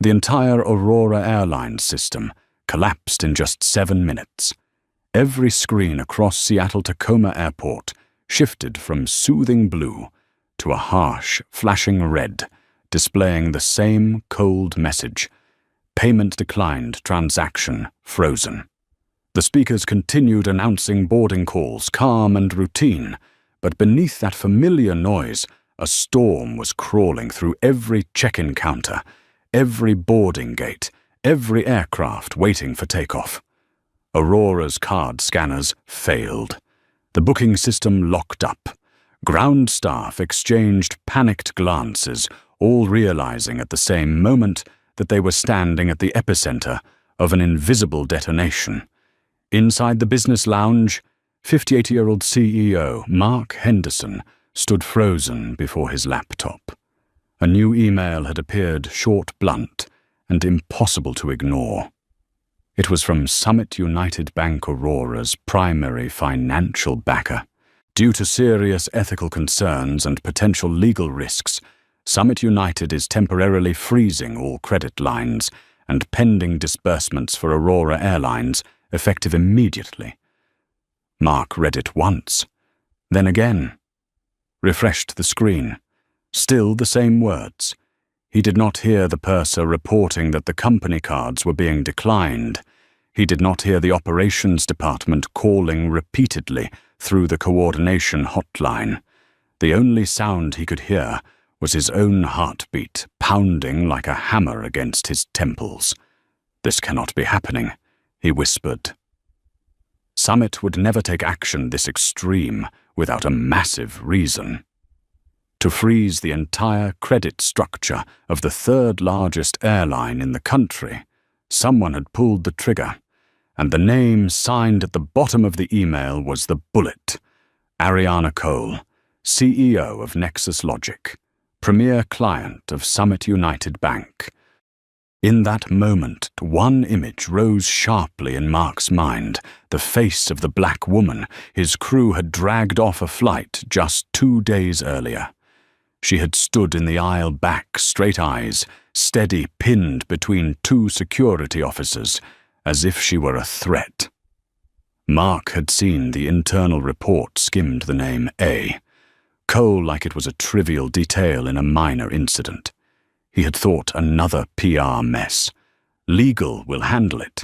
The entire Aurora Airline system collapsed in just 7 minutes. Every screen across Seattle-Tacoma Airport shifted from soothing blue to a harsh, flashing red, displaying the same cold message: payment declined, transaction frozen. The speakers continued announcing boarding calls, calm and routine, but beneath that familiar noise, a storm was crawling through every check-in counter, every boarding gate, every aircraft waiting for takeoff. Aurora's card scanners failed. The booking system locked up. Ground staff exchanged panicked glances, all realizing at the same moment that they were standing at the epicenter of an invisible detonation. Inside the business lounge, 58-year-old CEO Mark Henderson stood frozen before his laptop. A new email had appeared, short, blunt, and impossible to ignore. It was from Summit United Bank Aurora's primary financial backer. Due to serious ethical concerns and potential legal risks, Summit United is temporarily freezing all credit lines and pending disbursements for Aurora Airlines, effective immediately. Mark read it once, then again. Refreshed the screen. Still the same words. He did not hear the purser reporting that the company cards were being declined. He did not hear the operations department calling repeatedly through the coordination hotline. The only sound he could hear was his own heartbeat pounding like a hammer against his temples. "This cannot be happening," he whispered. Summit would never take action this extreme without a massive reason. To freeze the entire credit structure of the third-largest airline in the country, someone had pulled the trigger, and the name signed at the bottom of the email was the bullet: Ariana Cole, CEO of Nexus Logic, premier client of Summit United Bank. In that moment, one image rose sharply in Mark's mind: the face of the black woman his crew had dragged off a flight just 2 days earlier. She had stood in the aisle back, straight eyes, steady, pinned between 2 security officers, as if she were a threat. Mark had seen the internal report skimmed the name A. Cole like it was a trivial detail in a minor incident. He had thought another PR mess. Legal will handle it.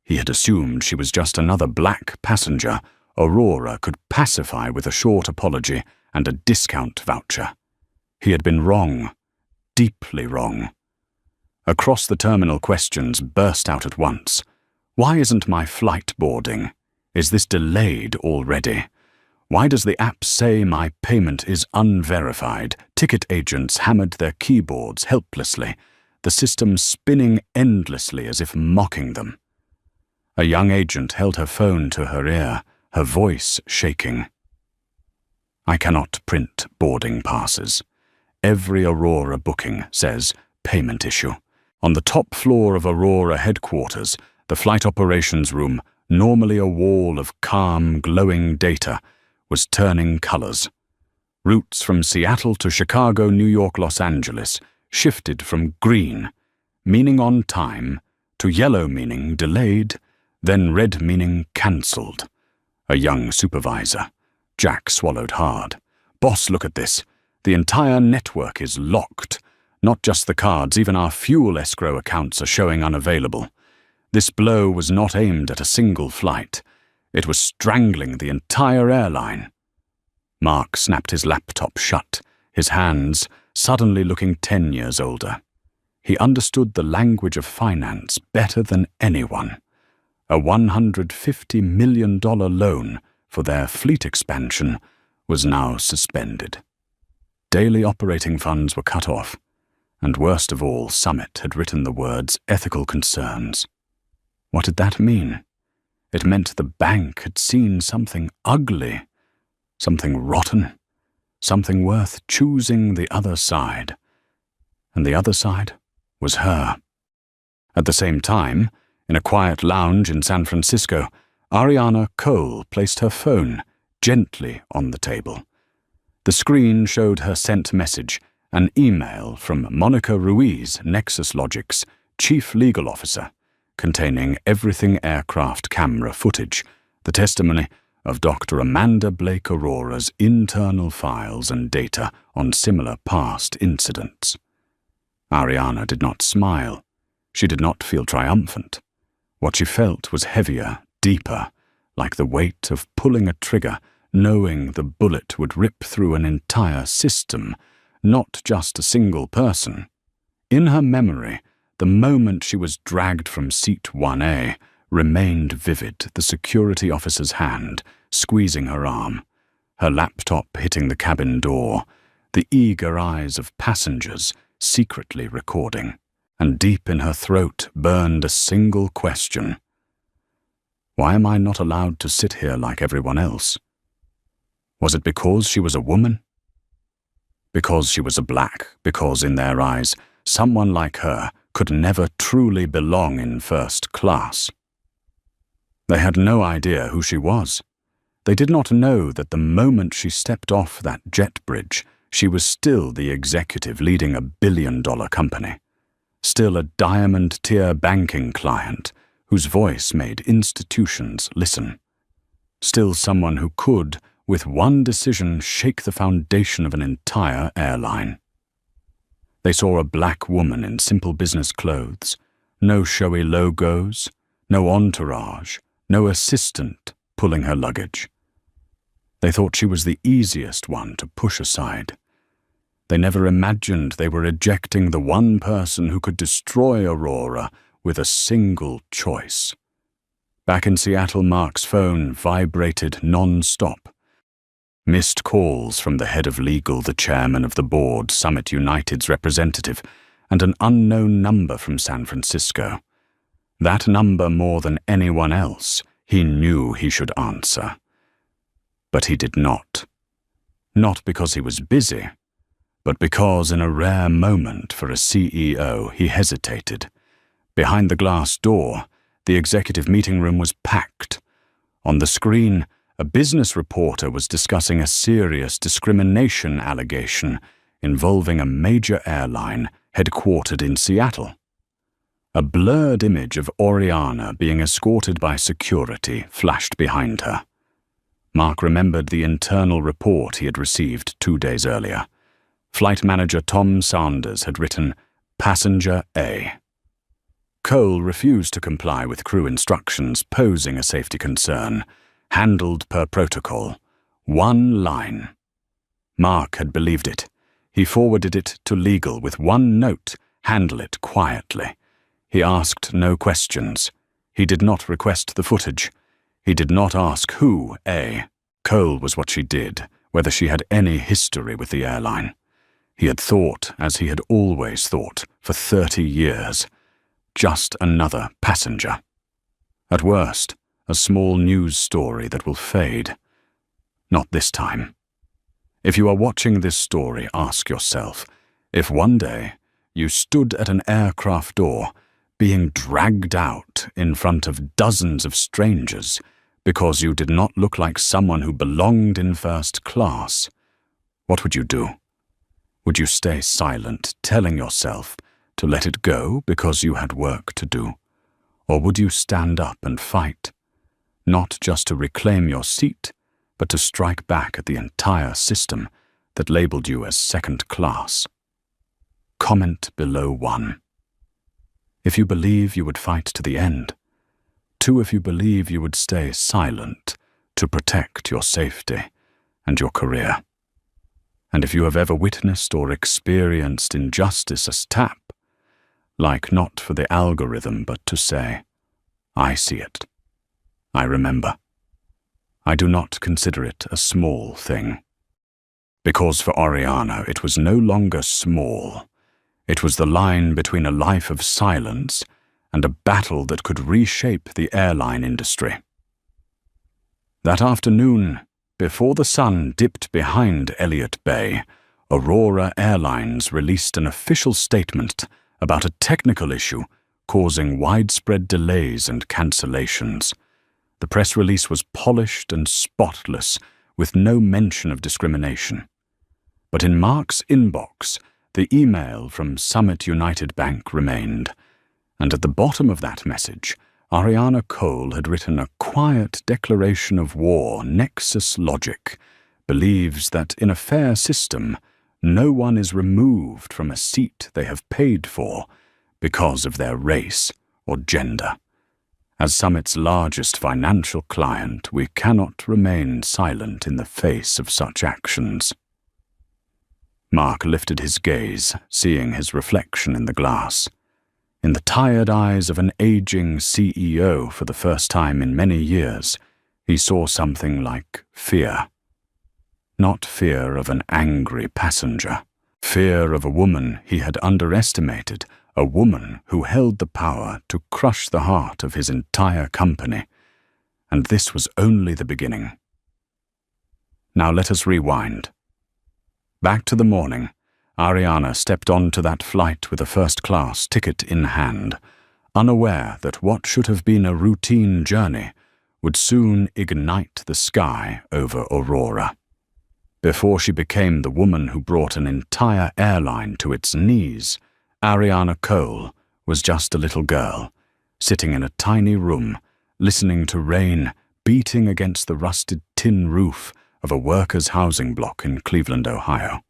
He had assumed she was just another black passenger Aurora could pacify with a short apology and a discount voucher. He had been wrong, deeply wrong. Across the terminal, questions burst out at once. Why isn't my flight boarding? Is this delayed already? Why does the app say my payment is unverified? Ticket agents hammered their keyboards helplessly, the system spinning endlessly as if mocking them. A young agent held her phone to her ear, her voice shaking. "I cannot print boarding passes. Every Aurora booking says payment issue." On the top floor of Aurora headquarters, the flight operations room, normally a wall of calm, glowing data, was turning colors. Routes from Seattle to Chicago, New York, Los Angeles shifted from green, meaning on time, to yellow, meaning delayed, then red, meaning cancelled. A young supervisor. Jack swallowed hard. "Boss, look at this. The entire network is locked. Not just the cards, even our fuel escrow accounts are showing unavailable." This blow was not aimed at a single flight. It was strangling the entire airline. Mark snapped his laptop shut, his hands suddenly looking 10 years older. He understood the language of finance better than anyone. A $150 million loan for their fleet expansion was now suspended. Daily operating funds were cut off, and worst of all, Summit had written the words ethical concerns. What did that mean? It meant the bank had seen something ugly, something rotten, something worth choosing the other side. And the other side was her. At the same time, in a quiet lounge in San Francisco, Ariana Cole placed her phone gently on the table. The screen showed her sent message an email from Monica Ruiz, Nexus Logic's chief legal officer, containing everything aircraft camera footage, the testimony of Dr. Amanda Blake Aurora's internal files and data on similar past incidents. Ariana did not smile. She did not feel triumphant. What she felt was heavier, deeper, like the weight of pulling a trigger, knowing the bullet would rip through an entire system, not just a single person. In her memory, the moment she was dragged from seat 1A remained vivid, the security officer's hand squeezing her arm, her laptop hitting the cabin door, the eager eyes of passengers secretly recording, and deep in her throat burned a single question. Why am I not allowed to sit here like everyone else? Was it because she was a woman? Because she was a black, because in their eyes, someone like her could never truly belong in first class. They had no idea who she was. They did not know that the moment she stepped off that jet bridge, she was still the executive leading a billion-dollar company, still a diamond-tier banking client whose voice made institutions listen, still someone who could, with one decision, shake the foundation of an entire airline. They saw a black woman in simple business clothes, no showy logos, no entourage, no assistant pulling her luggage. They thought she was the easiest one to push aside. They never imagined they were ejecting the one person who could destroy Aurora with a single choice. Back in Seattle, Mark's phone vibrated non-stop. Missed calls from the head of legal, the chairman of the board, Summit United's representative, and an unknown number from San Francisco. That number, more than anyone else, he knew he should answer. But he did not. Not because he was busy, but because in a rare moment for a CEO he hesitated. Behind the glass door, the executive meeting room was packed. On the screen, a business reporter was discussing a serious discrimination allegation involving a major airline headquartered in Seattle. A blurred image of Oriana being escorted by security flashed behind her. Mark remembered the internal report he had received 2 days earlier. Flight manager Tom Sanders had written, "Passenger A." Cole refused to comply with crew instructions, posing a safety concern. Handled per protocol. One line. Mark had believed it. He forwarded it to legal with one note: handle it quietly. He asked no questions. He did not request the footage. He did not ask who A. Cole was what she did, whether she had any history with the airline. He had thought, as he had always thought, for 30 years. Just another passenger. At worst, a small news story that will fade. Not this time. If you are watching this story, ask yourself, if one day you stood at an aircraft door, being dragged out in front of dozens of strangers because you did not look like someone who belonged in first class, what would you do? Would you stay silent, telling yourself to let it go because you had work to do? Or would you stand up and fight? Not just to reclaim your seat, but to strike back at the entire system that labeled you as second class. Comment below 1. If you believe you would fight to the end. 2, if you believe you would stay silent to protect your safety and your career. And if you have ever witnessed or experienced injustice as tap, like not for the algorithm but to say, I see it. I remember. I do not consider it a small thing. Because for Oriana it was no longer small. It was the line between a life of silence and a battle that could reshape the airline industry. That afternoon, before the sun dipped behind Elliott Bay, Aurora Airlines released an official statement about a technical issue causing widespread delays and cancellations. The press release was polished and spotless, with no mention of discrimination. But in Mark's inbox, the email from Summit United Bank remained, and at the bottom of that message, Ariana Cole had written a quiet declaration of war. Nexus logic believes that in a fair system, no one is removed from a seat they have paid for because of their race or gender. As Summit's largest financial client, we cannot remain silent in the face of such actions. Mark lifted his gaze, seeing his reflection in the glass. In the tired eyes of an aging CEO for the first time in many years, he saw something like fear. Not fear of an angry passenger. Fear of a woman he had underestimated, a woman who held the power to crush the heart of his entire company. And this was only the beginning. Now let us rewind. Back to the morning, Ariana stepped onto that flight with a first-class ticket in hand, unaware that what should have been a routine journey would soon ignite the sky over Aurora. Before she became the woman who brought an entire airline to its knees, Ariana Cole was just a little girl, sitting in a tiny room, listening to rain beating against the rusted tin roof of a workers' housing block in Cleveland, Ohio.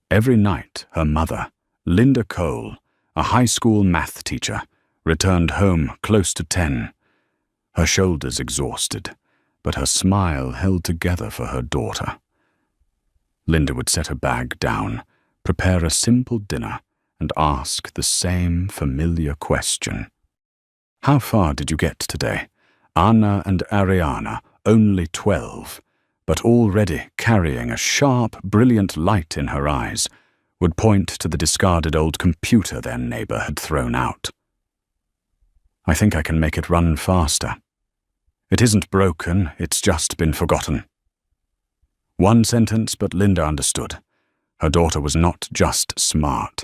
Every night, her mother, Linda Cole, a high school math teacher, returned home close to 10, her shoulders exhausted, but her smile held together for her daughter. Linda would set her bag down, prepare a simple dinner, and ask the same familiar question. How far did you get today? Anna and Ariana, only 12, but already carrying a sharp, brilliant light in her eyes, would point to the discarded old computer their neighbor had thrown out. I think I can make it run faster. It isn't broken, it's just been forgotten. One sentence, but Linda understood. Her daughter was not just smart.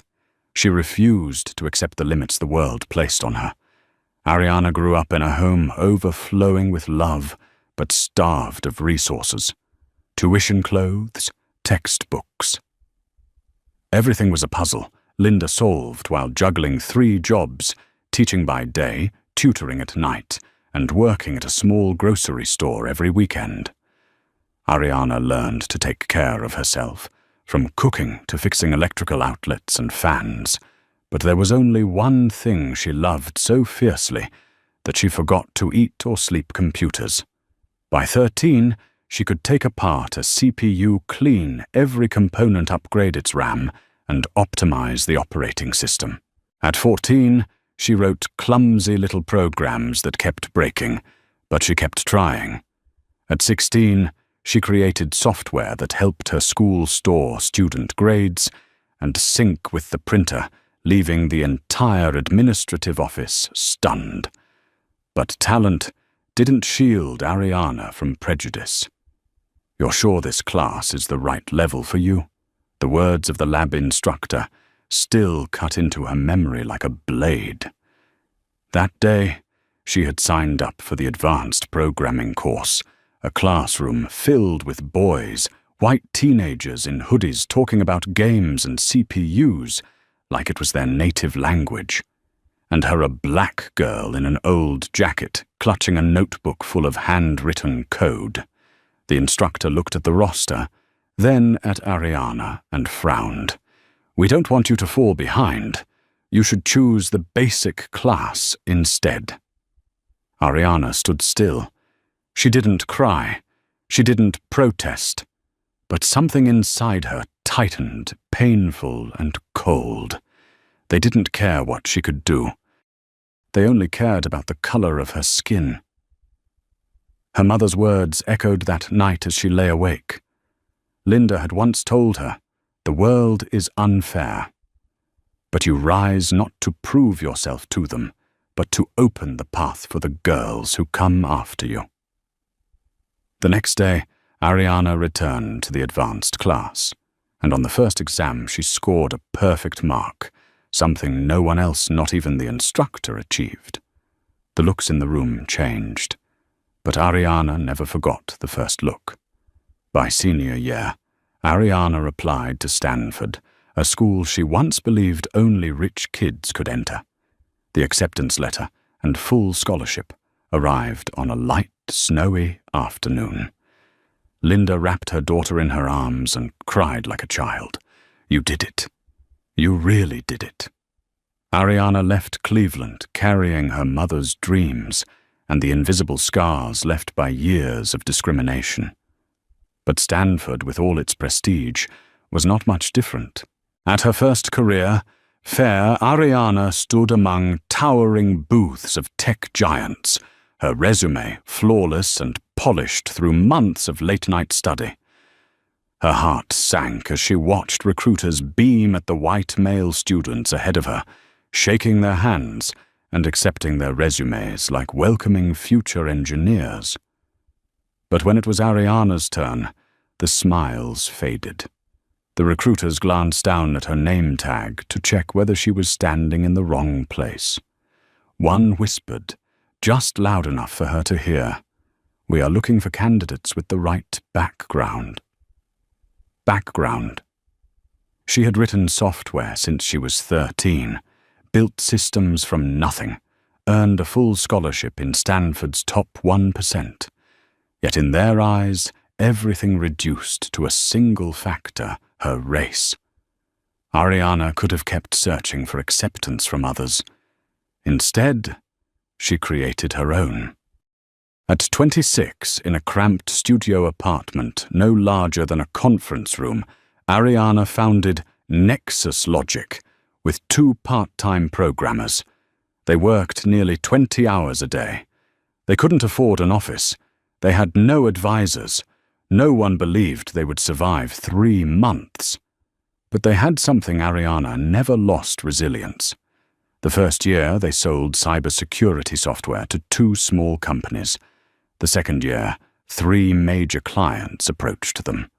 She refused to accept the limits the world placed on her. Ariana grew up in a home overflowing with love, but starved of resources. Tuition clothes, textbooks. Everything was a puzzle Linda solved while juggling 3 jobs, teaching by day, tutoring at night, and working at a small grocery store every weekend. Ariana learned to take care of herself, from cooking to fixing electrical outlets and fans, but there was only one thing she loved so fiercely that she forgot to eat or sleep computers. By 13, she could take apart a CPU, clean every component, upgrade its RAM, and optimize the operating system. At 14, she wrote clumsy little programs that kept breaking, but she kept trying. At 16, she created software that helped her school store student grades and sync with the printer, leaving the entire administrative office stunned. But talent didn't shield Ariana from prejudice. You're sure this class is the right level for you? The words of the lab instructor still cut into her memory like a blade. That day, she had signed up for the advanced programming course, a classroom filled with boys, white teenagers in hoodies talking about games and CPUs like it was their native language, and her a black girl in an old jacket clutching a notebook full of handwritten code. The instructor looked at the roster, then at Ariana and frowned. We don't want you to fall behind. You should choose the basic class instead. Ariana stood still. She didn't cry. She didn't protest. But something inside her tightened, painful and cold. They didn't care what she could do. They only cared about the color of her skin. Her mother's words echoed that night as she lay awake. Linda had once told her, "The world is unfair. But you rise not to prove yourself to them, but to open the path for the girls who come after you." The next day, Ariana returned to the advanced class, and on the first exam she scored a perfect mark, something no one else, not even the instructor, achieved. The looks in the room changed, but Ariana never forgot the first look. By senior year, Ariana applied to Stanford, a school she once believed only rich kids could enter. The acceptance letter and full scholarship arrived on a light, snowy afternoon. Linda wrapped her daughter in her arms and cried like a child. "You did it. You really did it." Ariana left Cleveland carrying her mother's dreams and the invisible scars left by years of discrimination. But Stanford, with all its prestige, was not much different. At her first career fair, Ariana stood among towering booths of tech giants, her resume flawless and polished through months of late-night study. Her heart sank as she watched recruiters beam at the white male students ahead of her, shaking their hands and accepting their resumes like welcoming future engineers. But when it was Ariana's turn, the smiles faded. The recruiters glanced down at her name tag to check whether she was standing in the wrong place. One whispered, just loud enough for her to hear, "We are looking for candidates with the right background." Background. She had written software since she was 13, built systems from nothing, earned a full scholarship in Stanford's top 1%. Yet in their eyes, everything reduced to a single factor: her race. Ariana could have kept searching for acceptance from others. Instead, she created her own. At 26, in a cramped studio apartment no larger than a conference room, Ariana founded Nexus Logic with 2 part-time programmers. They worked nearly 20 hours a day. They couldn't afford an office. They had no advisors. No one believed they would survive 3 months. But they had something Ariana never lost: resilience. The first year, they sold cybersecurity software to 2 small companies. The second year, 3 major clients approached them.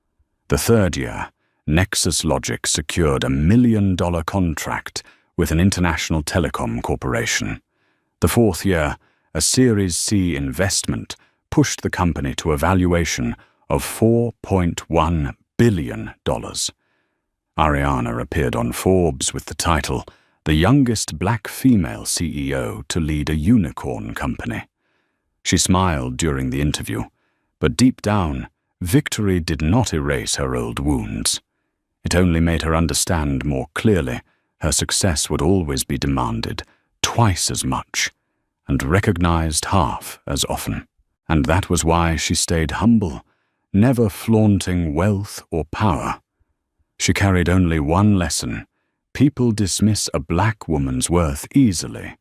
The third year, Nexus Logic secured a $1 million contract with an international telecom corporation. The fourth year, a Series C investment pushed the company to a valuation of $4.1 billion. Ariana appeared on Forbes with the title, "The youngest black female CEO to lead a unicorn company." She smiled during the interview, but deep down, victory did not erase her old wounds. It only made her understand more clearly her success would always be demanded twice as much and recognized half as often. And that was why she stayed humble, never flaunting wealth or power. She carried only one lesson: people dismiss a black woman's worth easily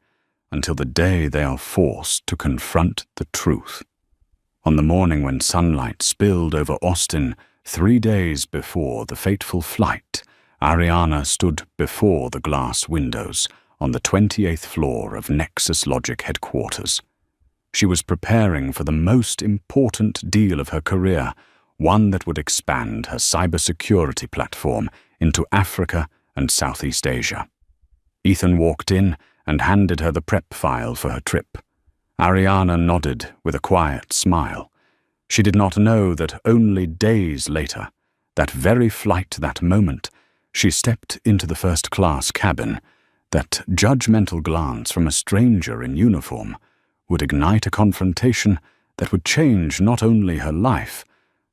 until the day they are forced to confront the truth. On the morning when sunlight spilled over Austin 3 days before the fateful flight, Ariana stood before the glass windows on the 28th floor of Nexus Logic headquarters. She was preparing for the most important deal of her career, one that would expand her cybersecurity platform into Africa and Southeast Asia. Ethan walked in and handed her the prep file for her trip. Ariana nodded with a quiet smile. She did not know that only days later, that very flight, that moment, she stepped into the first-class cabin. That judgmental glance from a stranger in uniform would ignite a confrontation that would change not only her life,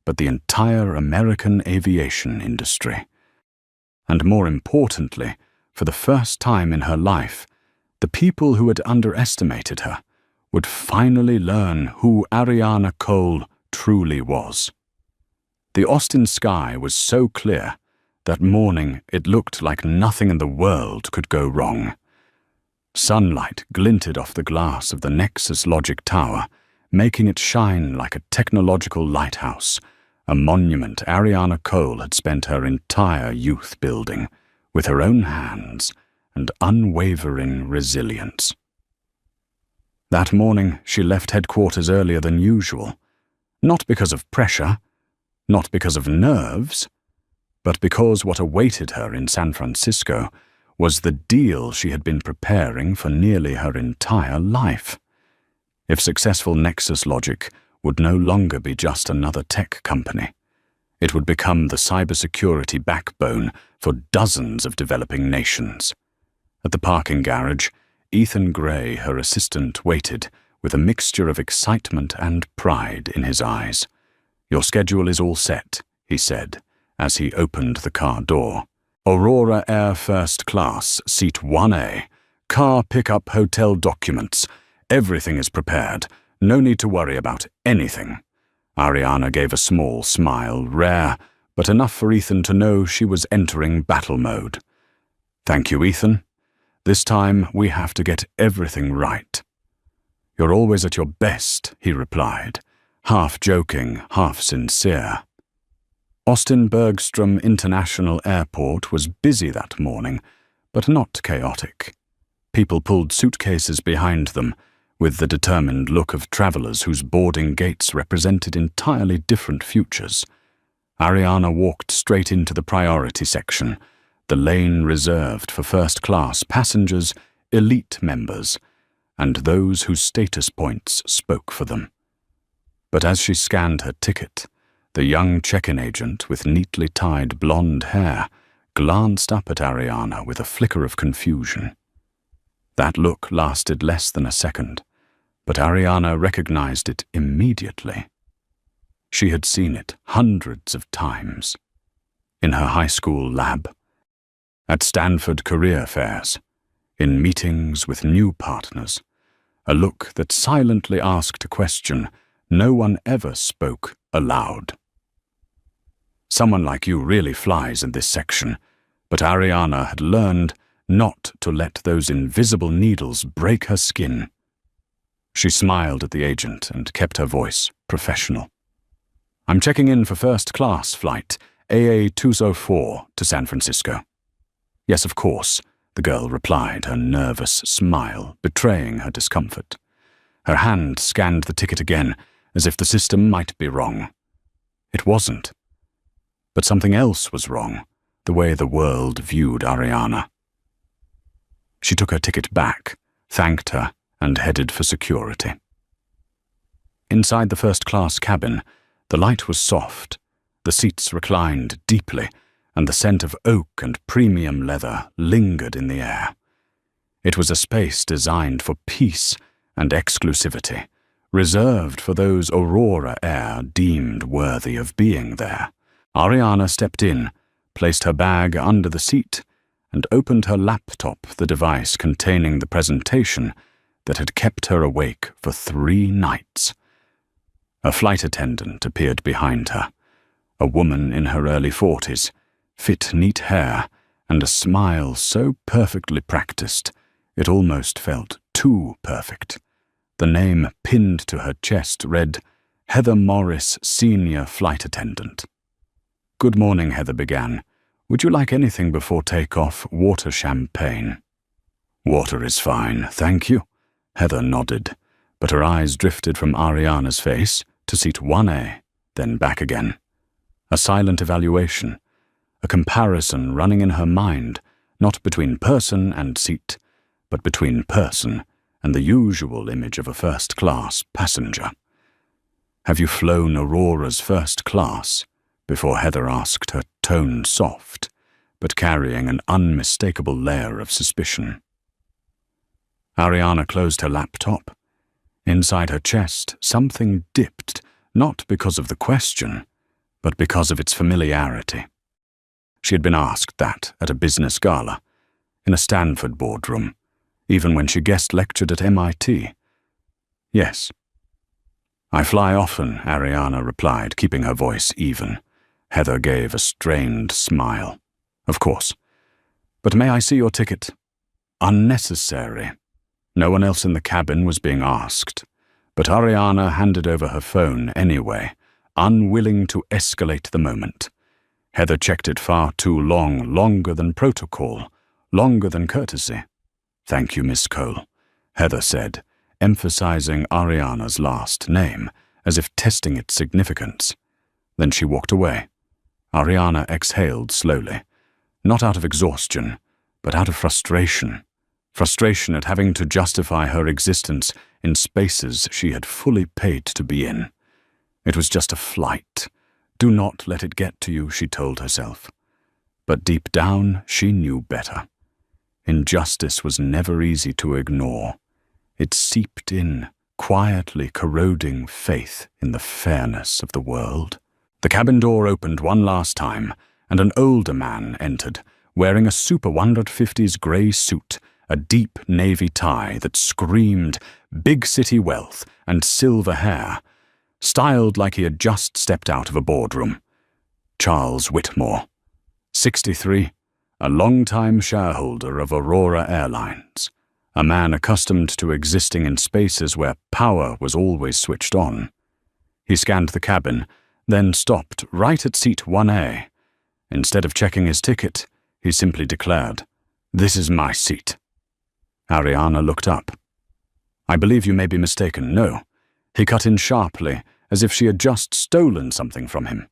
but the entire American aviation industry. And more importantly, for the first time in her life, the people who had underestimated her would finally learn who Ariana Cole truly was. The Austin sky was so clear that morning it looked like nothing in the world could go wrong. Sunlight glinted off the glass of the Nexus Logic Tower, making it shine like a technological lighthouse, a monument Ariana Cole had spent her entire youth building, with her own hands and unwavering resilience. That morning, she left headquarters earlier than usual, not because of pressure, not because of nerves, but because what awaited her in San Francisco was the deal she had been preparing for nearly her entire life. If successful, Nexus Logic would no longer be just another tech company. It would become the cybersecurity backbone for dozens of developing nations. At the parking garage, Ethan Gray, her assistant, waited with a mixture of excitement and pride in his eyes. "Your schedule is all set," he said, as he opened the car door. "Aurora Air First Class, Seat 1A. Car pickup, hotel documents. Everything is prepared. No need to worry about anything." Ariana gave a small smile, rare, but enough for Ethan to know she was entering battle mode. "Thank you, Ethan. This time we have to get everything right." "You're always at your best," he replied, half joking, half sincere. Austin Bergstrom International Airport was busy that morning, but not chaotic. People pulled suitcases behind them, with the determined look of travelers whose boarding gates represented entirely different futures. Ariana walked straight into the priority section, the lane reserved for first-class passengers, elite members, and those whose status points spoke for them. But as she scanned her ticket, the young check-in agent with neatly tied blonde hair glanced up at Ariana with a flicker of confusion. That look lasted less than a second, but Ariana recognized it immediately. She had seen it hundreds of times. In her high school lab, at Stanford career fairs, in meetings with new partners, a look that silently asked a question no one ever spoke aloud. "Someone like you really flies in this section," but Ariana had learned not to let those invisible needles break her skin. She smiled at the agent and kept her voice professional. "I'm checking in for first-class flight AA-204 to San Francisco." "Yes, of course," the girl replied, her nervous smile betraying her discomfort. Her hand scanned the ticket again, as if the system might be wrong. It wasn't. But something else was wrong, the way the world viewed Ariana. She took her ticket back, thanked her, and headed for security. Inside the first-class cabin, the light was soft, the seats reclined deeply, and the scent of oak and premium leather lingered in the air. It was a space designed for peace and exclusivity, reserved for those Aurora Air deemed worthy of being there. Ariana stepped in, placed her bag under the seat, and opened her laptop, the device containing the presentation that had kept her awake for 3 nights. A flight attendant appeared behind her, a woman in her early 40s, fit neat hair, and a smile so perfectly practiced it almost felt too perfect. The name pinned to her chest read, "Heather Morris, Senior Flight Attendant." "Good morning," Heather began. "Would you like anything before takeoff? Water, champagne?" "Water is fine, thank you." Heather nodded, but her eyes drifted from Ariana's face to seat 1A, then back again. A silent evaluation, a comparison running in her mind, not between person and seat, but between person and the usual image of a first-class passenger. "Have you flown Aurora's first class?" before Heather asked, her tone soft, but carrying an unmistakable layer of suspicion. Ariana closed her laptop. Inside her chest, something dipped, not because of the question, but because of its familiarity. She had been asked that at a business gala, in a Stanford boardroom, even when she guest lectured at MIT. "Yes." "I fly often," Ariana replied, keeping her voice even. Heather gave a strained smile. "Of course. But may I see your ticket?" Unnecessary. No one else in the cabin was being asked, but Ariana handed over her phone anyway, unwilling to escalate the moment. Heather checked it far too long, longer than protocol, longer than courtesy. "Thank you, Miss Cole," Heather said, emphasizing Ariana's last name, as if testing its significance. Then she walked away. Ariana exhaled slowly, not out of exhaustion, but out of frustration. Frustration at having to justify her existence in spaces she had fully paid to be in. It was just a flight, Do not let it get to you, she told herself. But deep down, she knew better. Injustice was never easy to ignore. It seeped in, quietly corroding faith in the fairness of the world. The cabin door opened one last time, and an older man entered, wearing a super 150s grey suit, a deep navy tie that screamed big city wealth and silver hair, styled like he had just stepped out of a boardroom. Charles Whitmore, 63, a long-time shareholder of Aurora Airlines, a man accustomed to existing in spaces where power was always switched on. He scanned the cabin, then stopped right at seat 1A. Instead of checking his ticket, he simply declared, "This is my seat." Ariana looked up. "I believe you may be mistaken, no." He cut in sharply, as if she had just stolen something from him.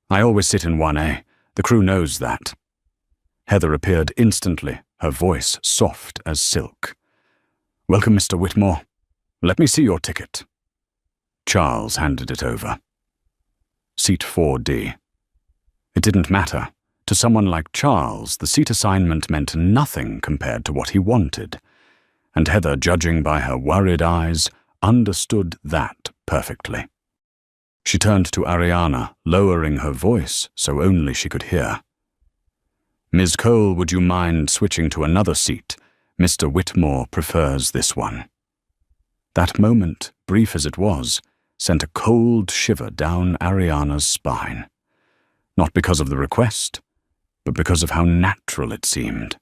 "I always sit in 1A. The crew knows that." Heather appeared instantly, her voice soft as silk. "Welcome, Mr. Whitmore. Let me see your ticket." Charles handed it over. Seat 4D. It didn't matter. To someone like Charles, the seat assignment meant nothing compared to what he wanted. And Heather, judging by her worried eyes, understood that perfectly. She turned to Ariana, lowering her voice so only she could hear. "Ms. Cole, would you mind switching to another seat? Mr. Whitmore prefers this one." That moment, brief as it was, sent a cold shiver down Ariana's spine. Not because of the request, but because of how natural it seemed.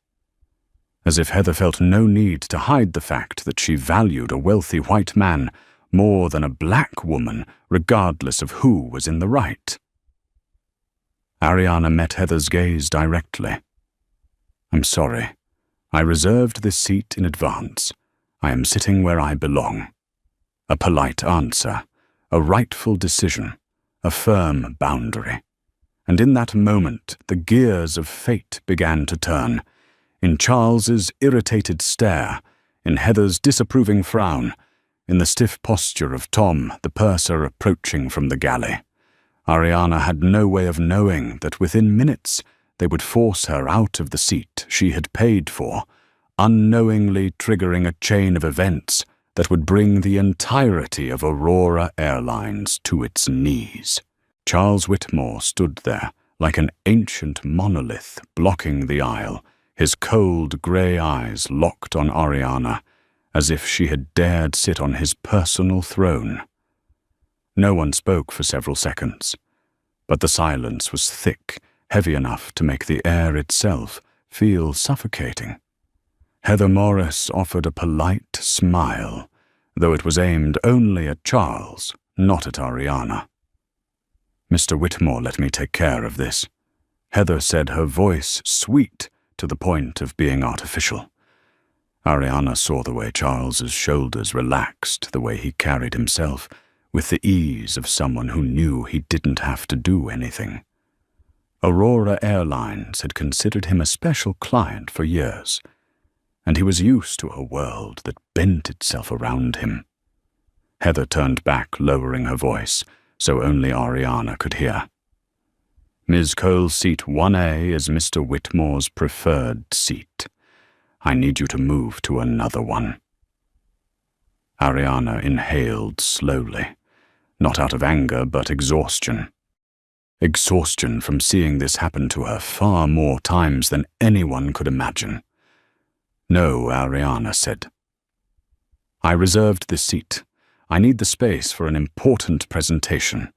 As if Heather felt no need to hide the fact that she valued a wealthy white man more than a black woman, regardless of who was in the right. Ariana met Heather's gaze directly. "I'm sorry. I reserved this seat in advance. I am sitting where I belong." A polite answer, a rightful decision, a firm boundary. And in that moment, the gears of fate began to turn. In Charles's irritated stare, in Heather's disapproving frown, in the stiff posture of Tom, the purser approaching from the galley. Ariana had no way of knowing that within minutes they would force her out of the seat she had paid for, unknowingly triggering a chain of events that would bring the entirety of Aurora Airlines to its knees. Charles Whitmore stood there like an ancient monolith blocking the aisle, his cold grey eyes locked on Ariana, as if she had dared sit on his personal throne. No one spoke for several seconds, but the silence was thick, heavy enough to make the air itself feel suffocating. Heather Morris offered a polite smile, though it was aimed only at Charles, not at Ariana. "Mr. Whitmore let me take care of this," Heather said, her voice sweet to the point of being artificial. Ariana saw the way Charles's shoulders relaxed, the way he carried himself, with the ease of someone who knew he didn't have to do anything. Aurora Airlines had considered him a special client for years, and he was used to a world that bent itself around him. Heather turned back, lowering her voice, so only Ariana could hear. "Ms. Cole's seat 1A is Mr. Whitmore's preferred seat. I need you to move to another one." Ariana inhaled slowly, not out of anger but exhaustion. Exhaustion from seeing this happen to her far more times than anyone could imagine. "No," Ariana said. "I reserved this seat. I need the space for an important presentation."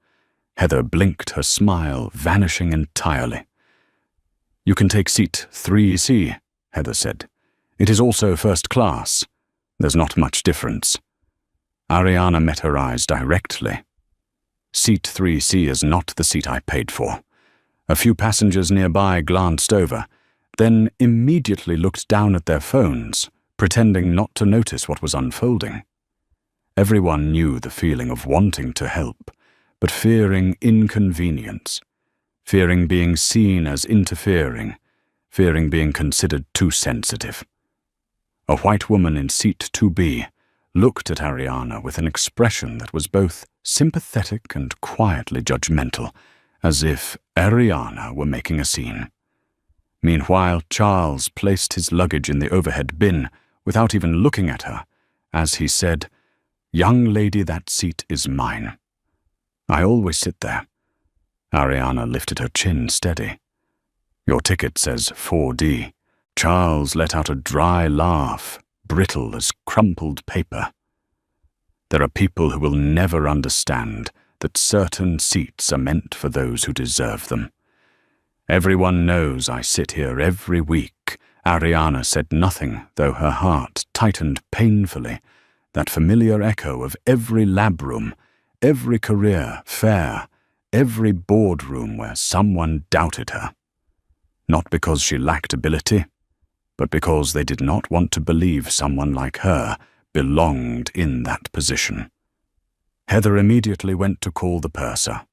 Heather blinked, her smile vanishing entirely. "You can take seat 3C, Heather said. "It is also first class. There's not much difference." Ariana met her eyes directly. "Seat 3C is not the seat I paid for." A few passengers nearby glanced over, then immediately looked down at their phones, pretending not to notice what was unfolding. Everyone knew the feeling of wanting to help, but fearing inconvenience, fearing being seen as interfering, fearing being considered too sensitive. A white woman in seat 2B looked at Ariana with an expression that was both sympathetic and quietly judgmental, as if Ariana were making a scene. Meanwhile, Charles placed his luggage in the overhead bin without even looking at her, as he said, "Young lady, that seat is mine. I always sit there." Ariana lifted her chin steady. "Your ticket says 4D. Charles let out a dry laugh, brittle as crumpled paper. "There are people who will never understand that certain seats are meant for those who deserve them. Everyone knows I sit here every week." Ariana said nothing, though her heart tightened painfully, that familiar echo of every lab room, every career fair, every boardroom where someone doubted her. Not because she lacked ability, but because they did not want to believe someone like her belonged in that position. Heather immediately went to call the purser.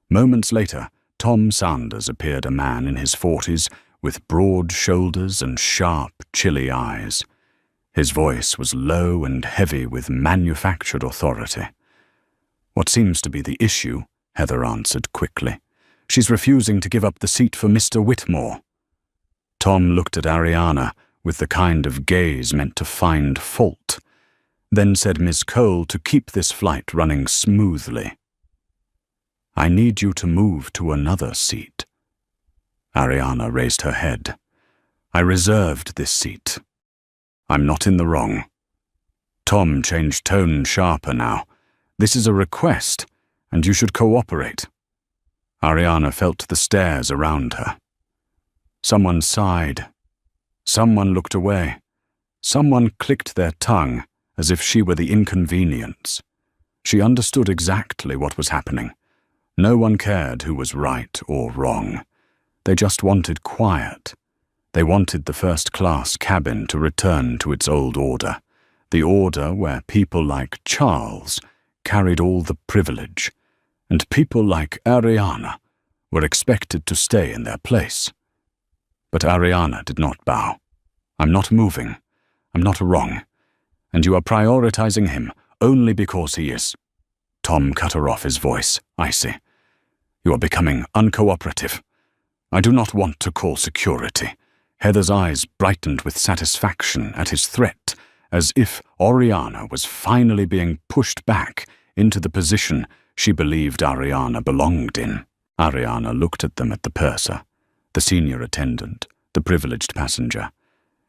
Moments later, Tom Sanders appeared, a man in his 40s with broad shoulders and sharp, chilly eyes. His voice was low and heavy with manufactured authority. "What seems to be the issue?" Heather answered quickly. "She's refusing to give up the seat for Mr. Whitmore." Tom looked at Ariana with the kind of gaze meant to find fault, then said Miss Cole to keep this flight running smoothly. "I need you to move to another seat." Ariana raised her head. "I reserved this seat. I'm not in the wrong." Tom changed tone sharper now. "This is a request, and you should cooperate." Ariana felt the stares around her. Someone sighed. Someone looked away. Someone clicked their tongue as if she were the inconvenience. She understood exactly what was happening. No one cared who was right or wrong. They just wanted quiet. They wanted the first-class cabin to return to its old order, the order where people like Charles carried all the privilege, and people like Ariana were expected to stay in their place. But Ariana did not bow. "I'm not moving. I'm not wrong. And you are prioritizing him only because he is." Tom cut her off, his voice icy. "You are becoming uncooperative. I do not want to call security." Heather's eyes brightened with satisfaction at his threat, as if Oriana was finally being pushed back into the position she believed Ariana belonged in. Ariana looked at them, at the purser, the senior attendant, the privileged passenger,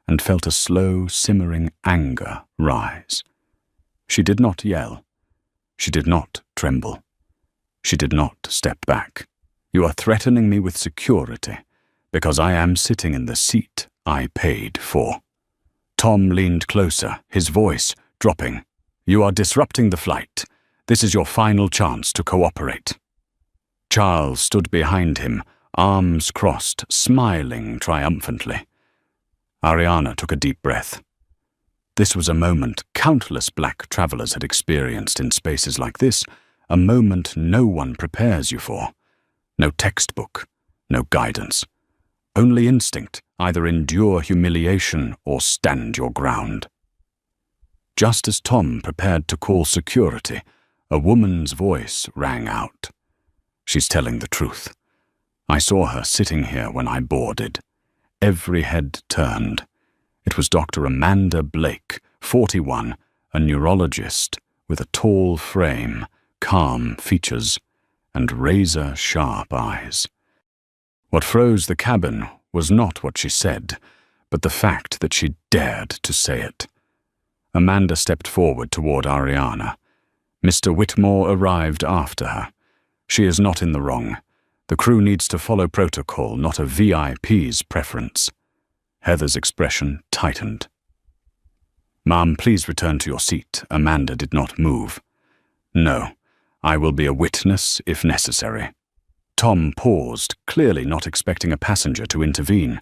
and felt a slow, simmering anger rise. She did not yell. She did not tremble. She did not step back. "You are threatening me with security because I am sitting in the seat I paid for." Tom leaned closer, his voice dropping. "You are disrupting the flight. This is your final chance to cooperate." Charles stood behind him, arms crossed, smiling triumphantly. Ariana took a deep breath. This was a moment countless black travelers had experienced in spaces like this, a moment no one prepares you for. No textbook, no guidance. Only instinct, either endure humiliation or stand your ground. Just as Tom prepared to call security, a woman's voice rang out. "She's telling the truth. I saw her sitting here when I boarded." Every head turned. It was Dr. Amanda Blake, 41, a neurologist with a tall frame, calm features, and razor-sharp eyes. What froze the cabin was not what she said, but the fact that she dared to say it. Amanda stepped forward toward Ariana. "Mr. Whitmore arrived after her. She is not in the wrong. The crew needs to follow protocol, not a VIP's preference." Heather's expression tightened. "Ma'am, please return to your seat." Amanda did not move. "No, I will be a witness if necessary." Tom paused, clearly not expecting a passenger to intervene.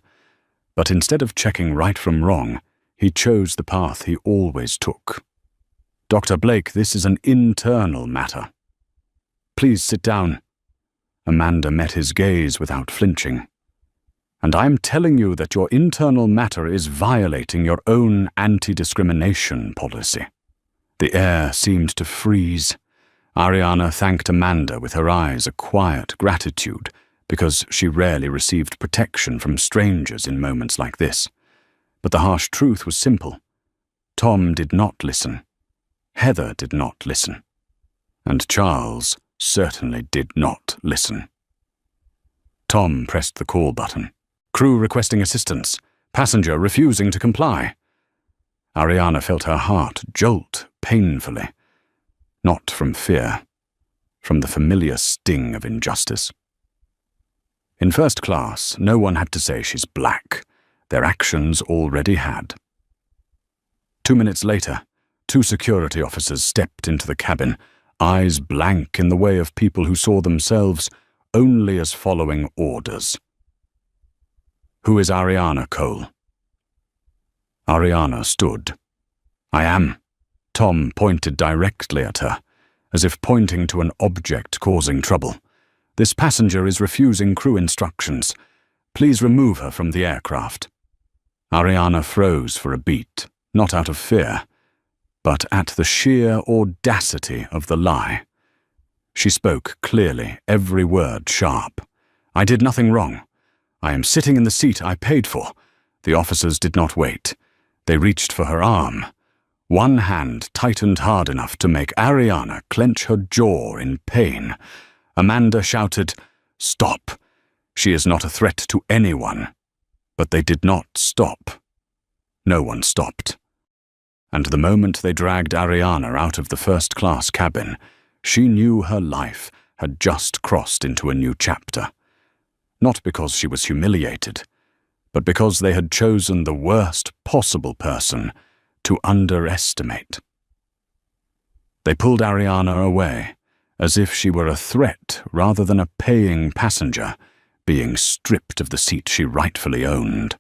But instead of checking right from wrong, he chose the path he always took. "Dr. Blake, this is an internal matter." "Please sit down." Amanda met his gaze without flinching. "And I'm telling you that your internal matter is violating your own anti-discrimination policy." The air seemed to freeze. Ariana thanked Amanda with her eyes a quiet gratitude, because she rarely received protection from strangers in moments like this. But the harsh truth was simple. Tom did not listen. Heather did not listen. And Charles certainly did not listen. Tom pressed the call button. Crew requesting assistance. Passenger refusing to comply. Ariana felt her heart jolt painfully. Not from fear, from the familiar sting of injustice. In first class, no one had to say she's black. Their actions already had. 2 minutes later, 2 security officers stepped into the cabin, eyes blank in the way of people who saw themselves only as following orders. Who is Ariana Cole? Ariana stood. I am. Tom pointed directly at her, as if pointing to an object causing trouble. This passenger is refusing crew instructions. Please remove her from the aircraft. Ariana froze for a beat, not out of fear, but at the sheer audacity of the lie. She spoke clearly, every word sharp. I did nothing wrong. I am sitting in the seat I paid for. The officers did not wait. They reached for her arm. One hand tightened hard enough to make Ariana clench her jaw in pain. Amanda shouted, Stop! She is not a threat to anyone. But they did not stop. No one stopped. And the moment they dragged Ariana out of the first-class cabin, she knew her life had just crossed into a new chapter. Not because she was humiliated, but because they had chosen the worst possible person to underestimate. They pulled Ariana away, as if she were a threat rather than a paying passenger, being stripped of the seat she rightfully owned.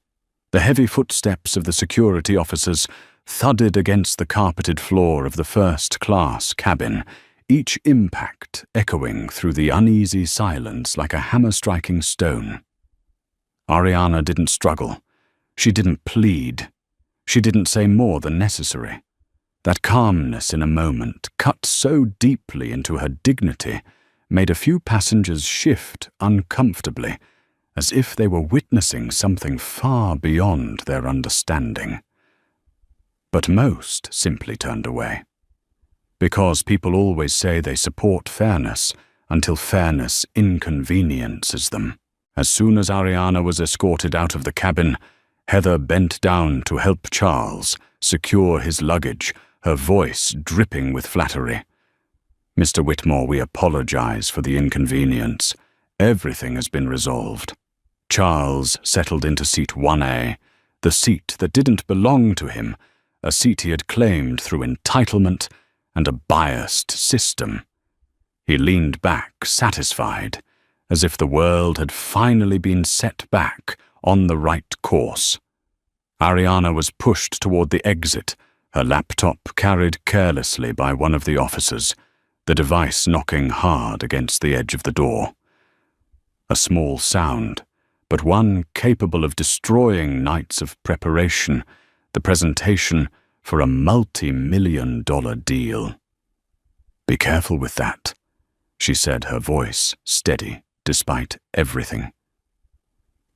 The heavy footsteps of the security officers thudded against the carpeted floor of the first-class cabin, each impact echoing through the uneasy silence like a hammer-striking stone. Ariana didn't struggle. She didn't plead. She didn't say more than necessary. That calmness in a moment, cut so deeply into her dignity, made a few passengers shift uncomfortably, as if they were witnessing something far beyond their understanding. But most simply turned away. Because people always say they support fairness until fairness inconveniences them. As soon as Ariana was escorted out of the cabin, Heather bent down to help Charles secure his luggage, her voice dripping with flattery. Mr. Whitmore, we apologize for the inconvenience. Everything has been resolved. Charles settled into seat 1A, the seat that didn't belong to him, a seat he had claimed through entitlement and a biased system. He leaned back, satisfied, as if the world had finally been set back on the right course. Ariana was pushed toward the exit, her laptop carried carelessly by one of the officers, the device knocking hard against the edge of the door. A small sound, but one capable of destroying nights of preparation, the presentation for a multi-million-dollar deal. Be careful with that, she said, her voice steady despite everything.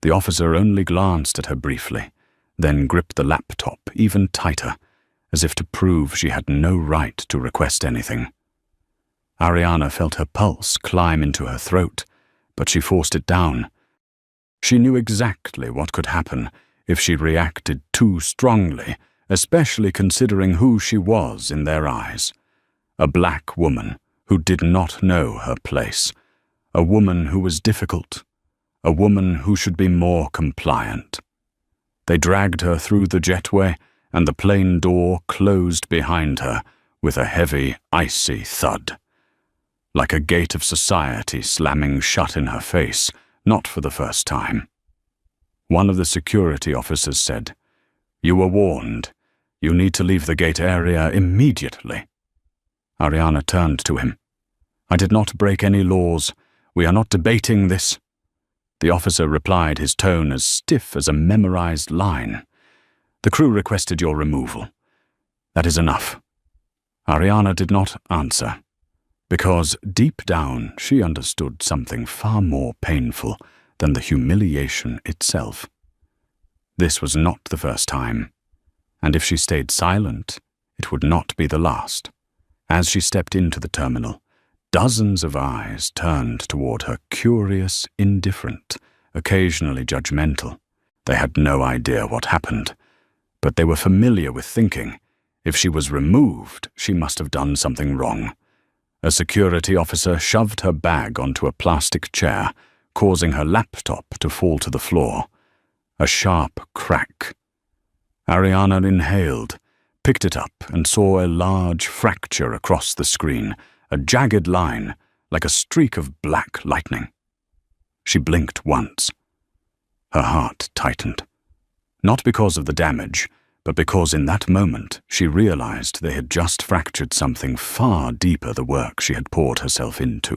The officer only glanced at her briefly, then gripped the laptop even tighter, as if to prove she had no right to request anything. Ariana felt her pulse climb into her throat, but she forced it down. She knew exactly what could happen if she reacted too strongly, especially considering who she was in their eyes. A black woman who did not know her place, a woman who was difficult, a woman who should be more compliant. They dragged her through the jetway, and the plane door closed behind her with a heavy, icy thud. Like a gate of society slamming shut in her face, not for the first time. One of the security officers said, "You were warned. You need to leave the gate area immediately." Ariana turned to him. "I did not break any laws. We are not debating this." The officer replied, his tone as stiff as a memorized line. "The crew requested your removal. That is enough." Ariana did not answer, because deep down she understood something far more painful than the humiliation itself. This was not the first time, and if she stayed silent, it would not be the last. As she stepped into the terminal, dozens of eyes turned toward her, curious, indifferent, occasionally judgmental. They had no idea what happened, but they were familiar with thinking, if she was removed, she must have done something wrong. A security officer shoved her bag onto a plastic chair, causing her laptop to fall to the floor. A sharp crack. Ariana inhaled, picked it up, and saw a large fracture across the screen, a jagged line, like a streak of black lightning. She blinked once. Her heart tightened. Not because of the damage, but because in that moment she realized they had just fractured something far deeper the work she had poured herself into.